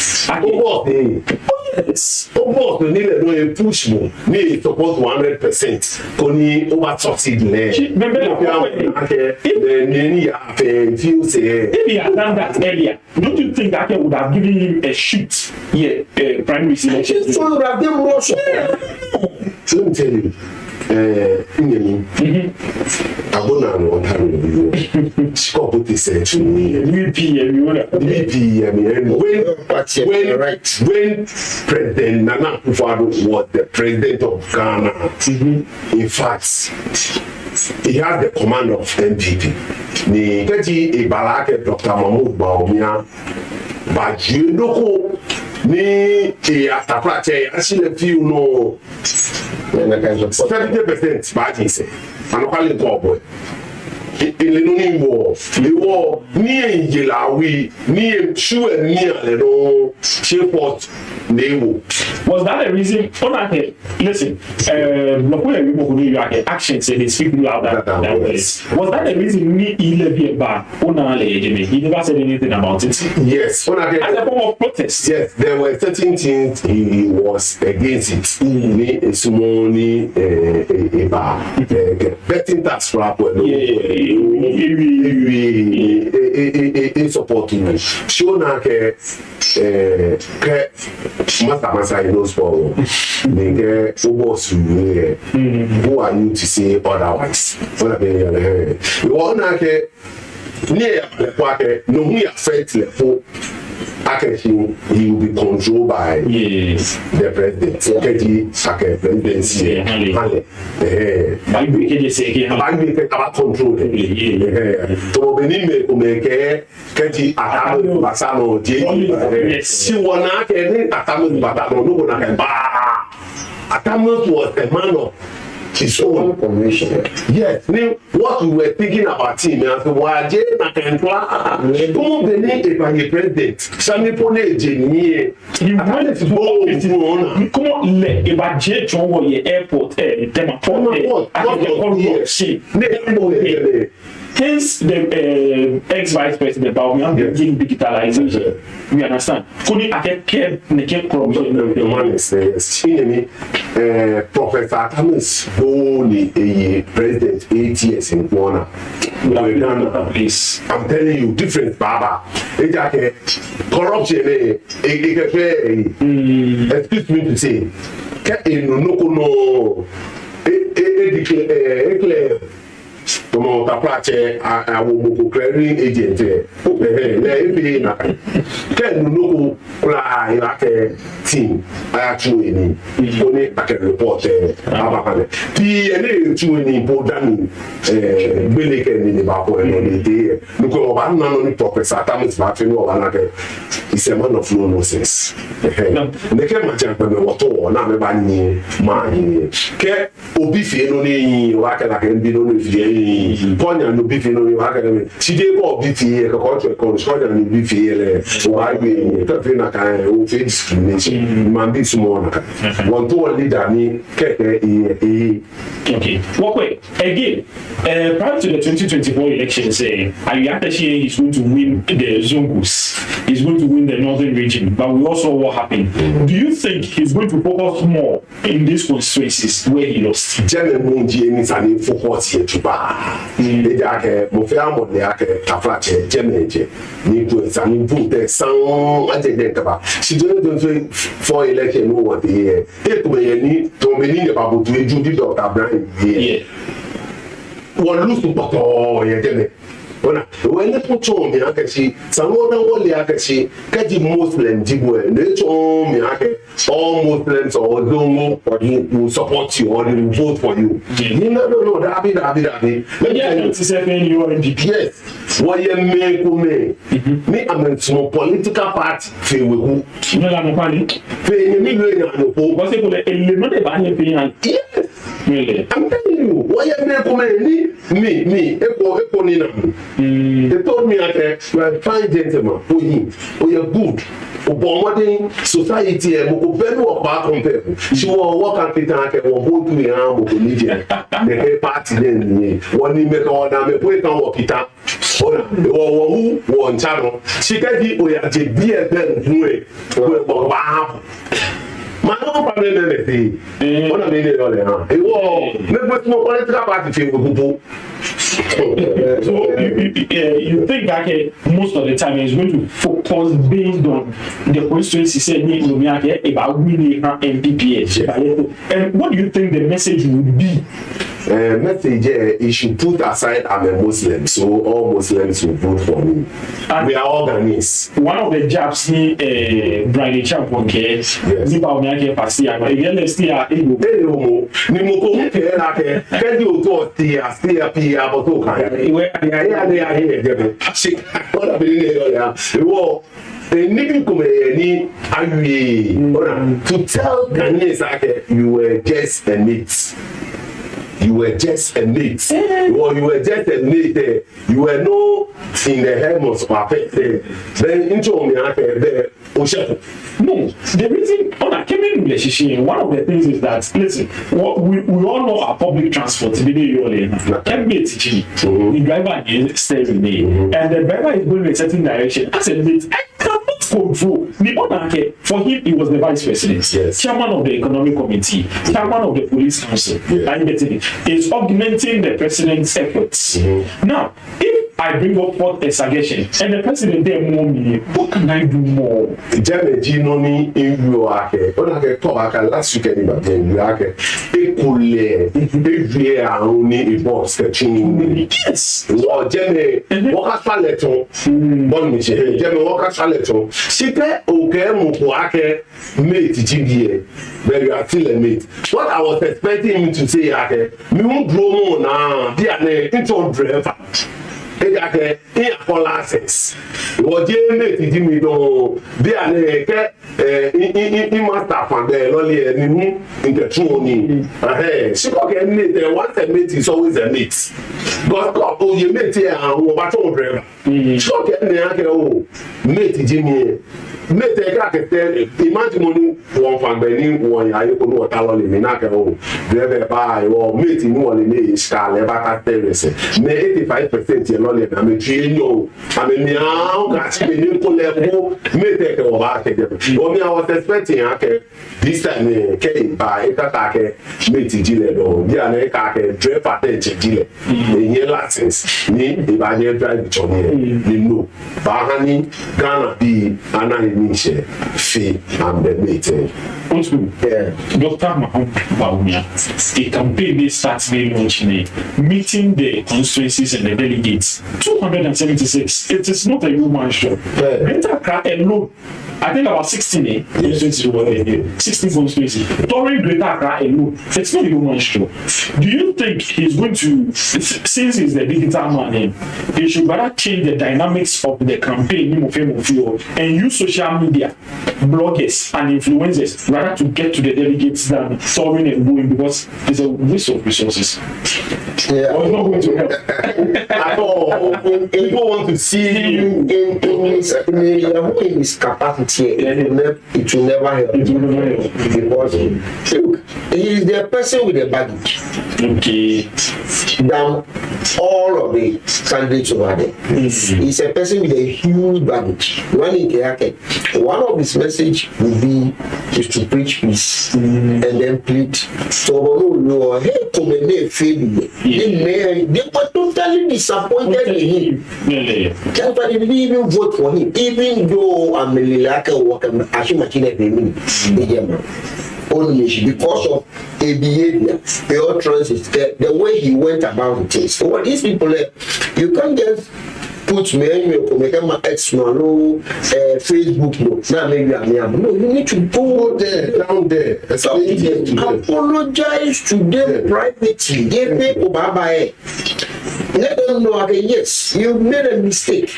Yes. Almost the need to push more. Need support 100%. Koni over succeed there. If he had done that earlier, don't you think that would have given him a shoot? Yeah, primary selection. So would have given more support. So let me tell you. Abona no Ontario. Scope put this to me. When President Nana Akufo-Addo was the president of Ghana, in fact, he had the command of NPP. Ni Keji Ibalake Dr. Mahmoud Bawumia, but you know, ni Ataprache, actually, if you know, 70% bad he say, and calling boy. Ilé war ni Yelawi ni Shu and ni Aleno Sheport Newo. Was that a reason? Listen, actions and they speak louder than words. Was that a reason me he never said anything about it? Yes, as a form of protest. Yes, there were certain things he was against it. Betting tax for support me. Show na ke masa no spoil. Nige boss who are you to say otherwise? What I mean, you want na ke near the pocket no we affect le po. Actually, he will be controlled by the president. Keji Sake presidency. By we can say about control. To Benin make Keji Atamu Basano J. She wanna get Atamu Batano no one Atamu was a man of his own conviction. Yes, what we were thinking about him, and so why Jay Nakentwa, come Benin if I am president, Sami Pone Jenny, you wanted to go with you on. Come on, let about J. John airport, hence the ex-vice president Bawumia begin digitalization. We understand. Kuni akeke neke corruption. The man is Professor Atamus only a president 8 years in Ghana. Please, I'm telling you, different Baba. Corruption. Excuse me to say, declare. Como taprache a wo clearing agent le na ke no kula ya ke team actually ni oni back report aba ti ene tu ni bodan gbele ke ni ba ko no de no ko ba na no ni professor Atamus ba fe no ba na ke is a man of no nonsense ne ke ma ja pe me woto na me ba ni ma ni ke obi fi no ni wa ke na ke bi no fi Ponya no beef no you academy. She dey go beef here ka culture ko shoja no beef here why we ka fe na kan o fe discrimination man be small na want to leader ni keke okay what way again prior to the 2024 election say Ayatashi is going to win the Zungus, he's going to win the northern region, but we also what happened. Do you think he's going to focus more in these constituencies where he lost? General Munji is an focus here to ba ake mo fe amo le ake taflache jemeje ni to examine vote san agent ba si don't for election no what here e ko ni to me ni ba bo to eju di Dr. Brian here won lose to ye jeme ona when the photo me akashi sanwo na wo le akashi kaji Muslim jibwe ne to me ake all Muslims or don't will support you or they will vote for you. No, that be. Let me say you are NPP. Yes. What you make me? Me, I'm a small political party. Feel with who? No, I'm not. Feel me, what's it called? Yes. I'm telling you, what you make me, Echo Nina. They told me, okay, you are fine gentleman, oh, you're good. Obomodin society e mo benu opa compare. She won work and pitan ke won hold me am mo media. The party then ni won ni make order me put kan work pitan. Ona wo won chano. She get di oya je bi e ben hu e. Wo ba ma no problem anything. Ona me dey ole ha. E wo me put mo political party fi go. So you think that most of the time is going to focus based on the constituency said about winning MPPS. And what do you think the message would be? Message he should put aside I'm a Muslim, so all Muslims will vote for me. And we are all Ghanaians. One of the jobs ni Brian Champion case. Ni ba omi ake pasi agba. Again, still a ego. Ni mo ko mu ke na ke. Ke di o to still pia but o kan. Iwe ya jebe. Shik. Ola bi ni yo ya. Ewo nibi come ni awie. To tell Ghanaians ake you were just a mate. You were just a mate. Or you were just a mate there. You were no in the helmets of affect there. Then into me there. No, the reason on a came in relationship, one of the things is that listen, we all know our public transport the driver is steering there, and the driver is going in a certain direction. As a mate, I cannot control the owner. For him, he was the vice president, yes, chairman of the economic committee, chairman of the police council, and is augmenting the president's efforts. Now, if I bring up forth a suggestion and the president there more me, what can I do more? Jameji no ni inyu ake. Ona ke to aka last weekend in Baden ake. Ekule evie arun ni boss ke chin. Yes. O jeme woka saleton. Bon mi se jeme woka saleton. Sike oke mu ko ake mate GBA. But you are still a mate. What I was expecting him to say ake, mi won grow mo na dia na into driver. Eke in for license. Wo je mate di mi don bi ane ke in master fan there lolly ni hu in the true ni. She go get mate once a mate is always a mate. But oh you mate here and wo ba to driver. She go get me ake o mate di mi. Mate ka ke tell imagine money one fan be ni won ya ye ko no ta lolly mi na ke o driver ba yo mate ni won le ni ska le ba ka tell se. Me 85% lolly na me trio amenia ga ti be ni ko level mate ke o ba ke de o mi I was expecting ake this time ke ba e ka ke mate ji le do bi ana ka ke driver te ji le e license ni e ba je drive to ni no ba hani Ghana bi ana ni she fi am the mate Dr. Mahmoud Bawumia, a campaign they Saturday launching meeting the constituencies and the delegates. 276. It is not a human show. Greater Accra alone, I think about 16 constituencies over there. 16 constituencies. During Greater Accra alone, it's not a human show. Do you think he's going to, since he's the digital man, he should rather change the dynamics of the campaign and use social media, bloggers and influencers rather to get to the delegates than touring and going, because it's a waste of resources. Yeah. Or it's not going to help at all. People want to see you in his capacity. It will never help. It will never help. Because look, he is the person with the baggage. Okay. Than all of the candidates over there. He's a person with a huge baggage. One of his message would be is to preach peace and then plead. So hey, they were totally disappointed in him. That's why they didn't even vote for him, even though I'm only because of a behavior, the utterances, the way he went about things. So what these people, you can't just put me X no Facebook no. Now maybe no, you need to go there, down there, apologize to them privately. Give people bye. Let them know, okay, yes, you made a mistake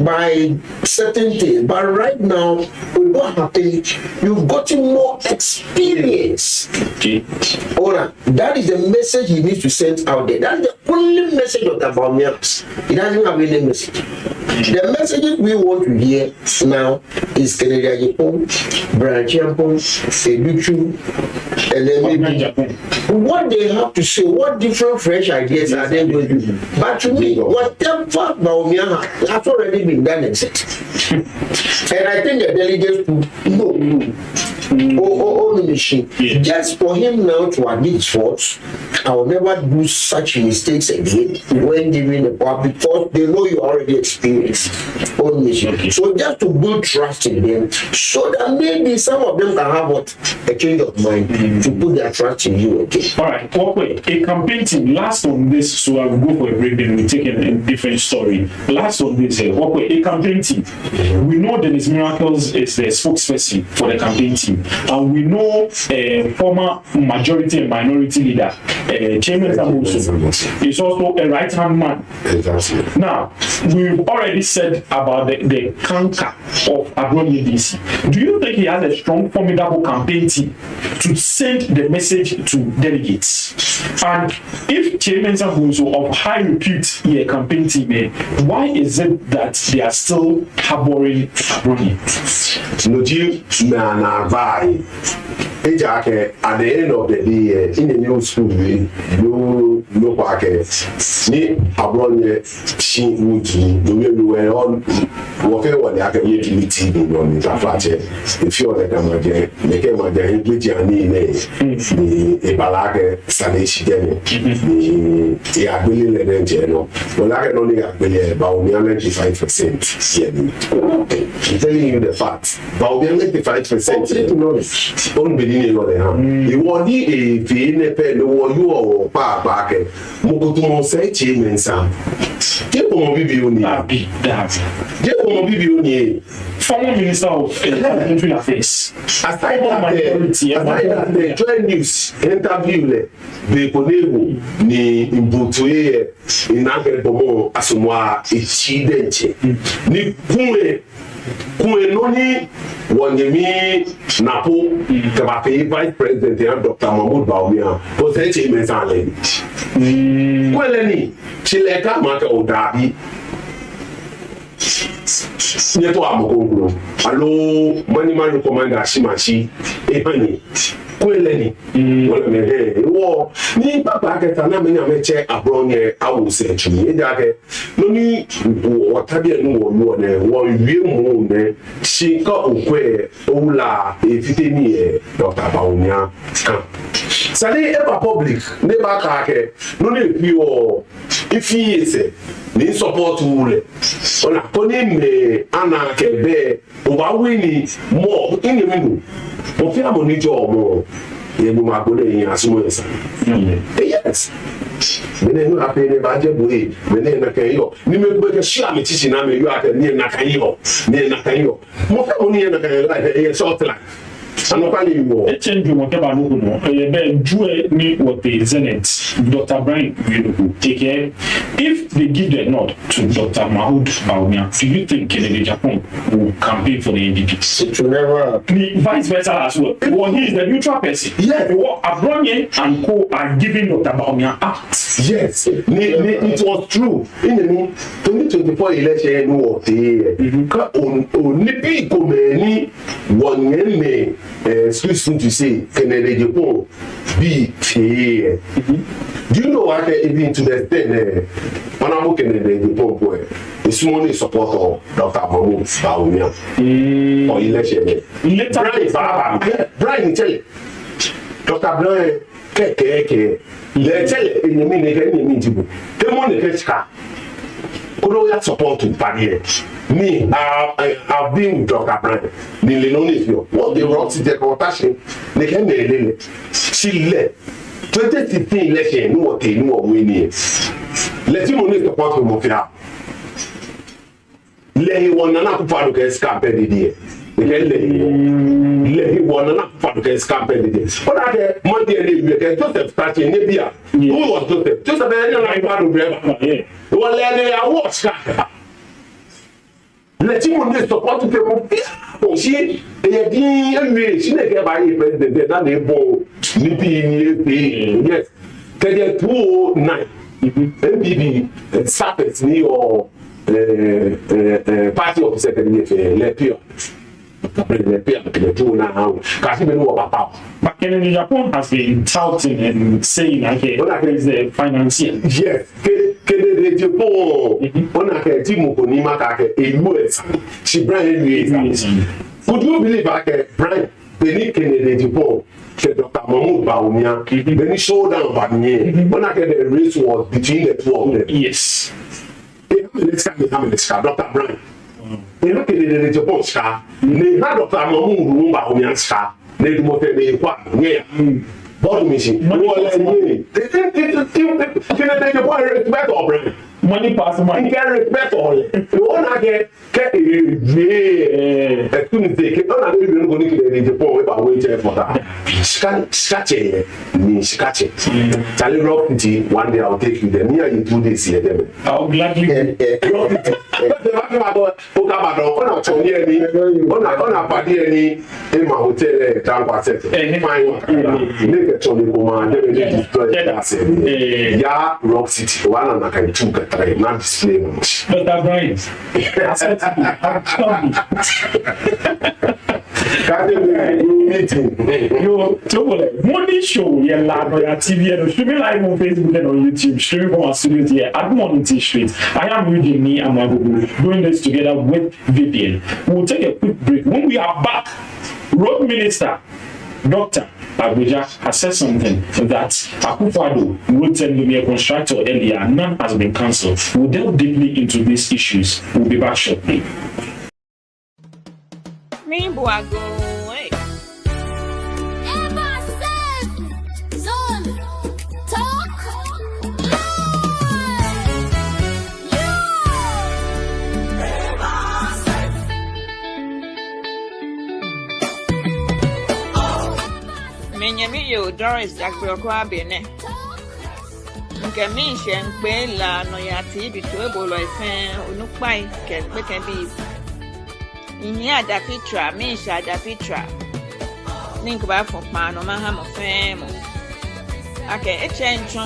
by certain things, but right now, with what happened, you've gotten more experience. Okay. Alright, that is the message he needs to send out there. That's the only message of the Bawumians. He doesn't have any message. The messages we want to hear now is Kennedy Ajipon, Brian Chiampon, Educhu, and then maybe what they have to say, what different fresh ideas are they going to do. But to me, whatever Baumia has already been done and said. And I think the delegates just for him now to admit his faults, I will never do such mistakes again when giving the power because they know you already experienced mission. So just to build trust in them, so that maybe some of them can have a change of mind to put their trust in you again. All right, a campaign team. Last on this, so I will go for a break. Then we take a different story. Last on this, a campaign team. We know Dennis Miracles is the spokesperson for the campaign team, and we know former majority and minority leader, Chairman Samuel, is also a right-hand man. Now, we've already said about the canker of Abroni DC. Do you think he has a strong, formidable campaign team to send the message to delegates? And if Chairman Samuel of high repute here campaign team, why is it that they are still harboring Abroni? At the end of the day, in the new school, no packets. Ni Abronia, she would the way we were on whatever the academic meeting on the flat. If you're like a major, they came at the English the Balaka Sanish, the Abili Legend. Well, I can only about 95%. I'm telling you the facts. About 95%. Don't believe. Ìwọ ní èéfé nẹ́pẹ́ lọ́wọ́ yóò pa àbákẹ́ mo kò tún mọ sẹ́ẹ̀tì mẹ́sàn. Jẹ́ kò mọ bíbí ó ní. Jẹ́ kò mọ bíbí ó ní. Former Minister of Country Affairs. Aside that, the joint news interview le Bekonego ni Mbutoye inagere bomo asomwa echidenche. Ni kuwe noni wanyemi napo kabape vice president ya Dr. Mahmoud Baumia poseche mezale. Kwele ni chileka maka odabi. Nyeto amokongulo. Alo manimano komanda shimachi ehani. Kwele ni wala mehe wo ni papa keta na menya meche abronye awuse chumi edake no ni watabi enu wo ne wo wie mu ne shinka okwe oula eviteni Dr. Baumia kan sale eba public ne ba ka ke no ni pio ifi ese ni support wule ona koni me ana kebe o ba wini mo ini mindu o fi amoni jo mo ye mo ma gole yin asumo esa yes mene no apene ba je boye mene na kan yo ni me gbe ke shia me chichi na me yo aka ni na kan yo mo fa mo ni na kan yo e short line anopali wo change mo ke ba no no e be jue ni what the Zenith Dr. Brian take care. If they give the nod to Dr. Mahmoud Baumia, do you think Kennedy Japan will campaign for the NDP? It will never. Vice versa as well. Well, he is the neutral person. Yeah. Abronye and co are giving Dr. Baumia out. Yes. It was true. In the 2024 election, no on nipi komeni wanyeme excuse me to say Kennedy Japan be fair. Do you know what even to the extent Honorable Kennedy Japan boy is money support of Dr. Mahmoud Baumia for election. Brian tell you Dr. Brian keke le tell enemy enemy jibu demo ne kechka kono ya support to party. Me, I've been with Dr. Brian. Nile no need you. What they wrote to the conversation, they can be a she led 2015 election. No what they know winning. Let him only support him of ya. Let him one and up for the escape the day. Let him one and up for the escape the day. But I Monday and Joseph starting Nebia. Who was Joseph? Joseph, I don't like part of them. Well, let me watch. Let him only support people. Oh, she, they didn't she never buy a president. They're not able to be yes. 209 MPB surface me or party officer can be Lepio. But Kennedy Japan has been touting and saying, okay, he's the financier. Yes, Kennedy Japan, on a Timo Konima, a US, she Brian. Could you believe Brian, Benny Kennedy Japan? Dr. Mahmoud Baumia, then he showed down Barnier. When I get the race was between the two of them. Yes. Dr. Brian. They look at the Japan scar. They had Dr. Mahmoud Baumia scar. They do more than they want. Yeah. Body machine. Money pass money. Can respect all. You wanna get as soon as they get on a little going to the Japan about waiting for that. Scratching means scratching. Charlie Rockety, one day I'll take you there. Near in 2 days here. I'll gladly on a party in my hotel, Tampa Set. Make a Tony Command, yeah, Rock City, one and I can took. Not display much. Dr. Brian, morning show, yeah, Noyaa TV, and streaming live on Facebook and on YouTube, streaming from our studios here at Morning Street. I am Eugenie Amagugu, doing this together with Vivian. We'll take a quick break. When we are back, Road Minister, Dr. Abuja has said something that Akufo-Addo wrote to me a contractor earlier. None has been cancelled. We'll delve deeply into these issues. We'll be back shortly. Yo, Doris Jackbrook Bene. Commission pay la Noyaa TV to a boy fan, Unupai, can make a beef. In here, the picture, me shad the picture. Think about for man, or my ham of family. Okay, a change.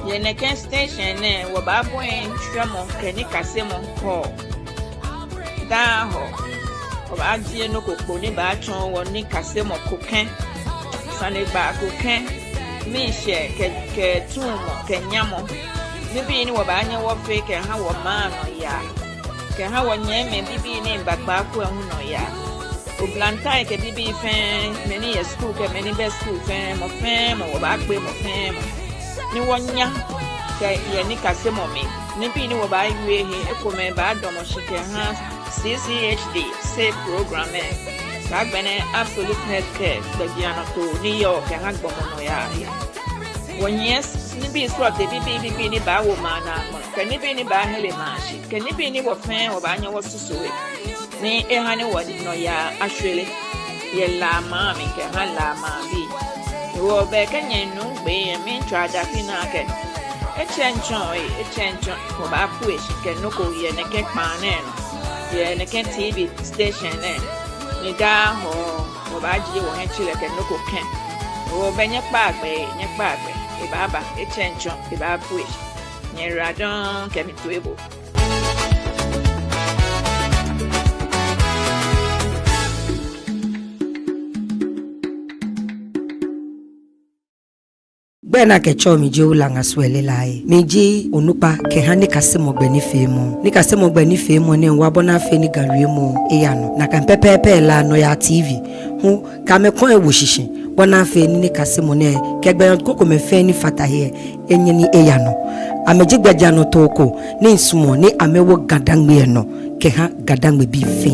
Yeneken station, Wababuin, Shamon, Kenika Simon Hall. Daho. Of Adia no Pony Batron, or Nika Simon cooking. Sunday back, okay? Me share, ke tumo, ke nyamo. Bibi ni wabanya wa fake and how a man or ya. Ke how a nyame bibi name back when no ya. Ublantai ke bibi fan, many a school, ke many best school fam or fam or back way of fam. Ni wanya, ke yanika semomi. Nipi ni wabai we he, ekome bad domo shike has CCHD, safe programming. Kagbene absolute healthcare Bagiano to New York and Hagbomonoya. 1 year, Nibi swap the BB ni ba woman, can you be any ba Helimashi? Can you be any what fan or Banya was to sue? Nay, a honey was Noya, actually. Ye la mammy can la mammy. You were back and you know, be and mean try that pinake. A change for our push can no go ye and a cake man, ye and a can TV station. Ni da ho obaji wo henchile ke no ko ken wo benye pagbe e baba e chencho e ba push ni radon ke mi tuebo Bena ke cho mi je ulanga swele lai meji onupa ke ha ni kasemo gbeni fe mo ne wa bona fe ni garie mo eyano na kan pepepe la Noyaa TV hu ka me kon ewo shishin bona fe ni kasemo ne ke gbe koko me fe ni fata he enye ni eyano ameji gbaja no toko ni nsumo ni amewo gadangbe no ke ha gadangbe bi fe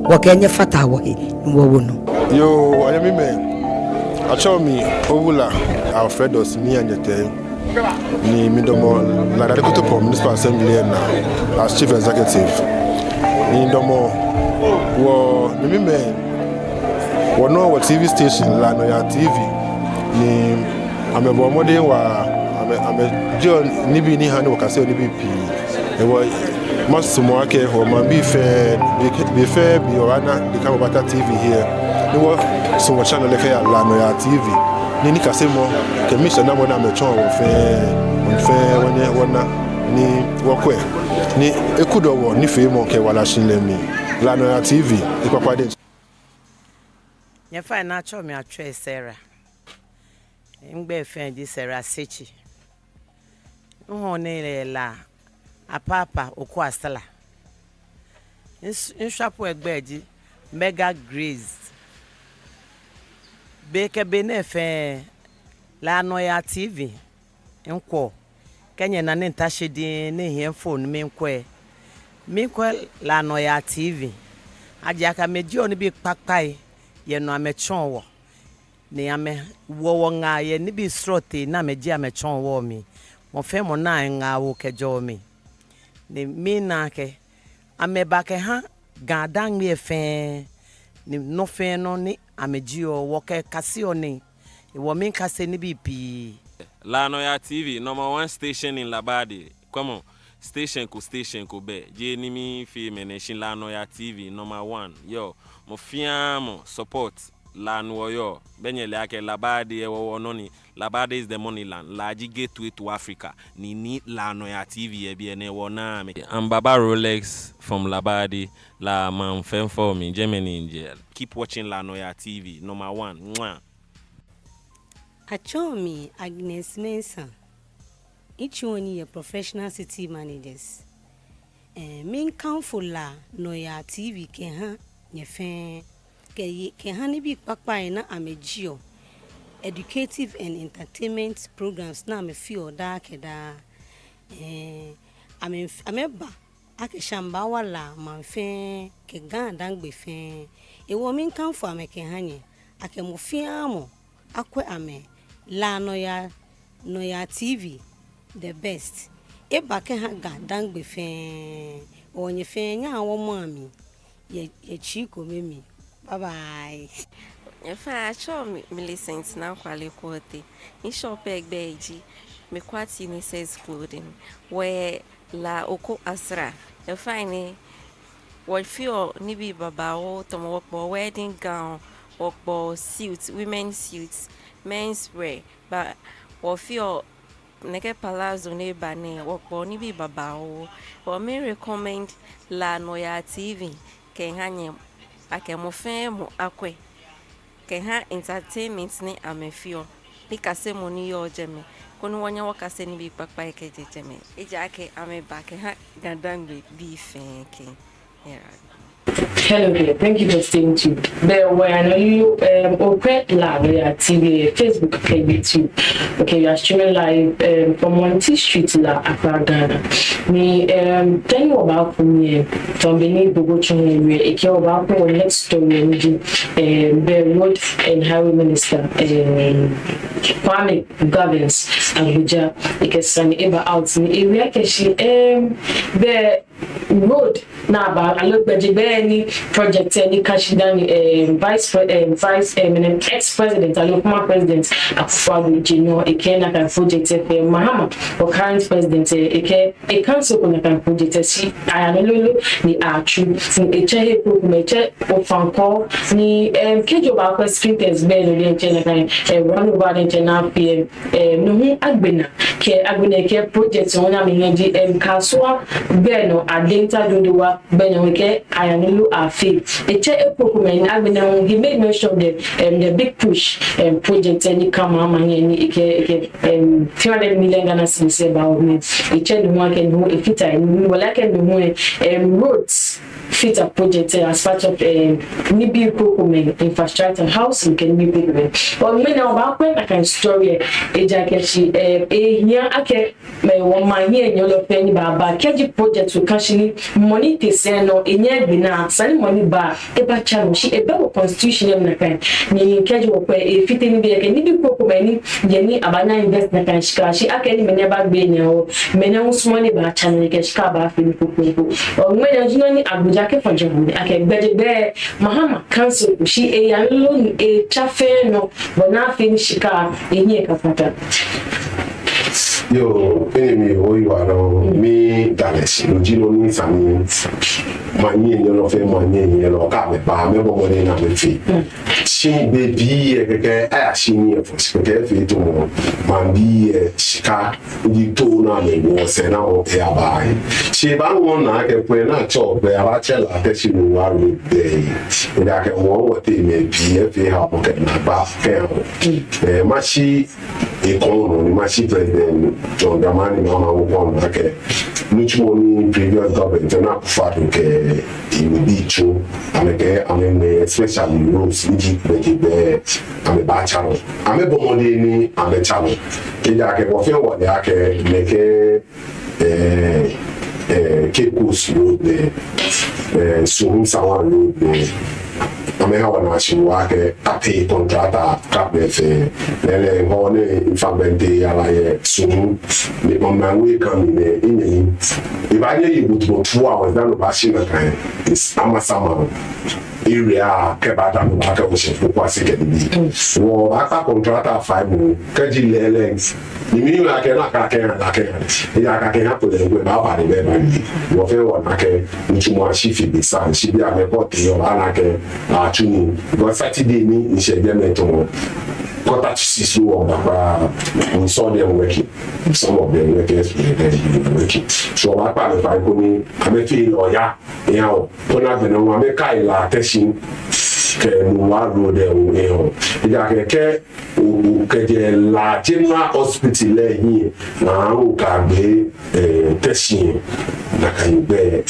wo ke enye fata wo he ni wo no yo ayami me Acho mi Ovula Alfredos mi anyete ni midomo la Director for Municipal Assembly na as Chief Executive ni domo wo mi me wo no wo TV station la Noyaa TV ni amebo mode wa ame John ni bi ni han wo kase ni bi pi e wo masumo ake ho man bi fe bi orana the come about TV here ni wo so what channel le la Noyaa TV ni kasemo commission na mo na me chon wo fe wona ni wokwe ni ekudowo ni femo ke wala shinlemi la Noyaa TV ipapade nya fa na cho me atwe Sarah ngbe fe di Sarah sechi ho ne la apapa oku asala nshapo egbeji mega grace beke benefe la Noyaa TV nkwo kenye na ne ntashedi ne hie phone minkwe la Noyaa TV aja ka meji oni bi papai ye no amechon wo ne ame wo nga ye ni bi srote na meji amechon wo mi mo fe mo na nga wo kejo mi ne mi na ke ameba ke ha gadan mi efe ni no fe no ni ameji o wo ke kase oni wo min kase ni bi pi La Noyaa TV, #1 station in Labadi. Come on, station ko be. Je ni mi fi mention La Noyaa TV #1. Yo, mo fiamo support la Noyo. Benye le ake Labadi e wo noni. Labadi is the money land. Laji gateway to Africa. Ni La Noyaa TV e bi ene wo na me. I'm Baba Rolex from Labadi. La man fem for me Germany in jail. Keep watching La Noyaa TV #1. Mwah. Achomi Agnes Mensah. Each one your professional city managers. Min council la Noyaa TV ke ha nyefe ke ha ni bi pakpa na amejio educative and entertainment programs na me fi oda keda ameba ake shamba wala manfe ke ganda ngbe fe e wo min council ameke hanye ake mo fiamo akwe ame la Noyaa TV the best e ba ke ha ga dangbe fe onye fe nya wo mami ye chiko memi bye bye if I show me Millicent na kwale kote in shop egbeji me kwati ni says clothing where la oko asra e fine what feel ni bi baba o to mo wedding gown or suits women's suits men's wear but or feel neke palazzo ne bane or ni bi baba or me recommend la Noyaa TV ke hanye ake mo fe mo akwe ke ha entertainment ni amefio ni kase mo ni yo jeme kono wanya wakase ni bi papa ke jeme eja ake ame ba ke ha gadangbe bi fe ke Hello there, thank you for staying tuned. There were I know you open La Noyaa TV Facebook page too. Okay, we are streaming live from 1T Street La Accra, Ghana. Me tell you about me from Benin Bogochon area. It came about the next story the road and highway minister Kwame Governs Abuja. Because Sunny Eba out in the area the road now about I look any project any cash down ex-president I look my president Akufo-Addo Junior Ekena kan project Mahama or current president a council kan project si ayanolo ni achu ni eche meche o fanko ni kejo ba kwa scripters be no dey chena kan run over the chena pm no hu agbena ke project wona me ngi kaswa be no adenta dodowa be no ke ayanolo afi eche epokumen agbena he made mention of the big push project any come any 300 million Ghana cedis about me eche the one can do if it I can do roads fit a project as part of nibi epokumen infrastructure housing can be big but me now about when I can story eja keshi here ake me one man here nyolo penny ba keji project to cash ni money te say no enye bina sani money ba eba channel shi ebe constitution em na kan ni keji wo pe fit ni be ke nibi epokumen ni je ni abanya invest na kan shika shi ake ni me never be nya o me na usmoni ba channel ke shika ba fi epokumen o me na jino ni Abuja ke fonjemu ake gbede Mahama council shi eyan lo ni chafe no bona fi ni shika enye ka fata yo enemy o you are me Dallas no jino ni sami manye no fe manye no ka me ba me bo na me fi shin baby keke a shin ye fo keke fi to mo man bi shika di to na me wo se na o pe abai she ba won na ke pe na cho be aba che la te shi no wa ru de ida ke wo te me bi e fi ha ko ke na ba ke ma shi e ko no ma shi president John Dramani mama wo ko na ke which money previous government na fa ke it will be true especially rules be I'm a bachelor I'm a bomodini I'm a channel ida ke wo fe wo ya ke leke Kekos road there Sawan road there I'm a national pay contractor cabinet lele hone infamente ala soon the on my way coming in if I hear you with 2 hours down the machine is amasama area kebata no aka wo shefu kwase kedi wo aka contractor 5 kaji lele ni mi la ke na ka ke ya ka ke hapo de gbe ba ba de be ba ni wo fe wo na ke ntumo ashifi bi sa shi bi ameport yo ana ke a tuni go Saturday ni nshede meto quarter to 6 we saw them working. Some of them working. So I part of I go me I feel lawyer now when I been on make kai la testing ke no wa road there o ida ke la general hospital here na o ka be testing na kan be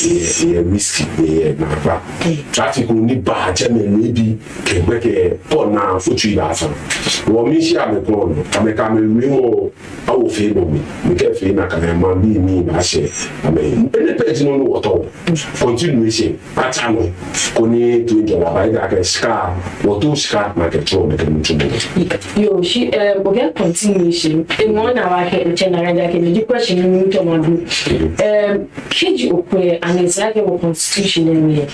risky na ba traffic ni ba jeme ni ke be ke to na futu ya fa wo mi shi abekon ameka me wi mo awo fe bo mi ke fe na kan ma bi mi ba she ame any page no no to continuation patano ko ni to jola ba ida ke ska wo to ska na ke to me ke mutu yo she we continuation in one hour ke general da ke the question ni to ma do keji okwe and it's like a constitution in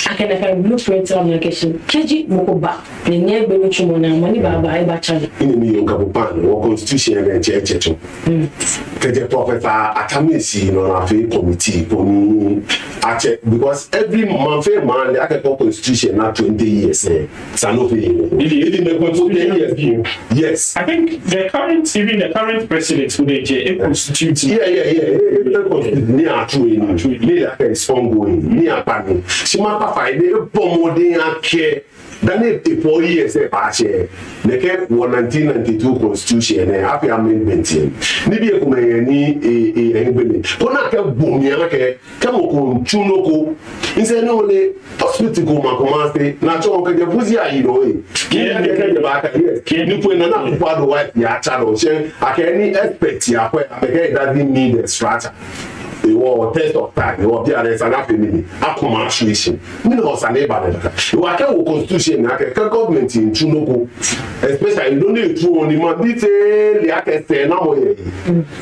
I can blueprint on your kitchen. Keji Mokoba, the near Benuchumona, money baba, I batch. In the Yogapan, or constitution and church. The professor Atamisi on a committee for me because every month, man, the Akako constitution now 20 years. Sanofi, yes. I think the current president who they constitute. Near is ongoing, near Pani. Shima Friday, Pomodin care. Then if 4 years a pache, the 1992 constitution and happy amendment. Maybe a comedy a Ponaka Bumiake, Kamoko, Chunoko, instead only hospital Macomaste, Natural Kajapuzia, you know, the back here. You put another part of what Yacharo, I can expect ya, I doesn't need a strata. The war test of time, the war there is an happening. Accommodation. We know what's a neighbor. You are careful constitution. The government in Chunoko, especially you don't need to only man detail. The actors say now, you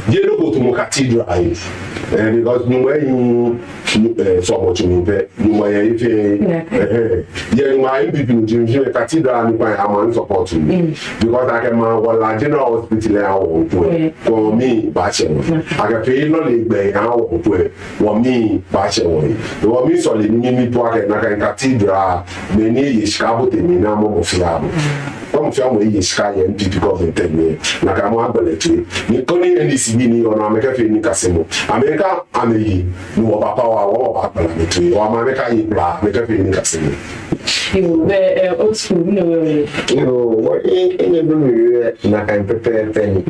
don't go to my cathedral because no way you so much in bed. No way if you my people in cathedral and I'm support me because I can my general hospital for me, bachelor. I can pay no league now. Wami bache woni wami so le nimi to aka na kan cathedral me ni yishkabo te mi na mo fiabo comme fiamo yishka ye MPP government me na ka mo abeletu ni koni NDC ni ona America fe ni kasemo America ameyi ni wo papa wo ba bala metu wo America yi bla America fe ni kasemo you old school no what in na kan prepare pen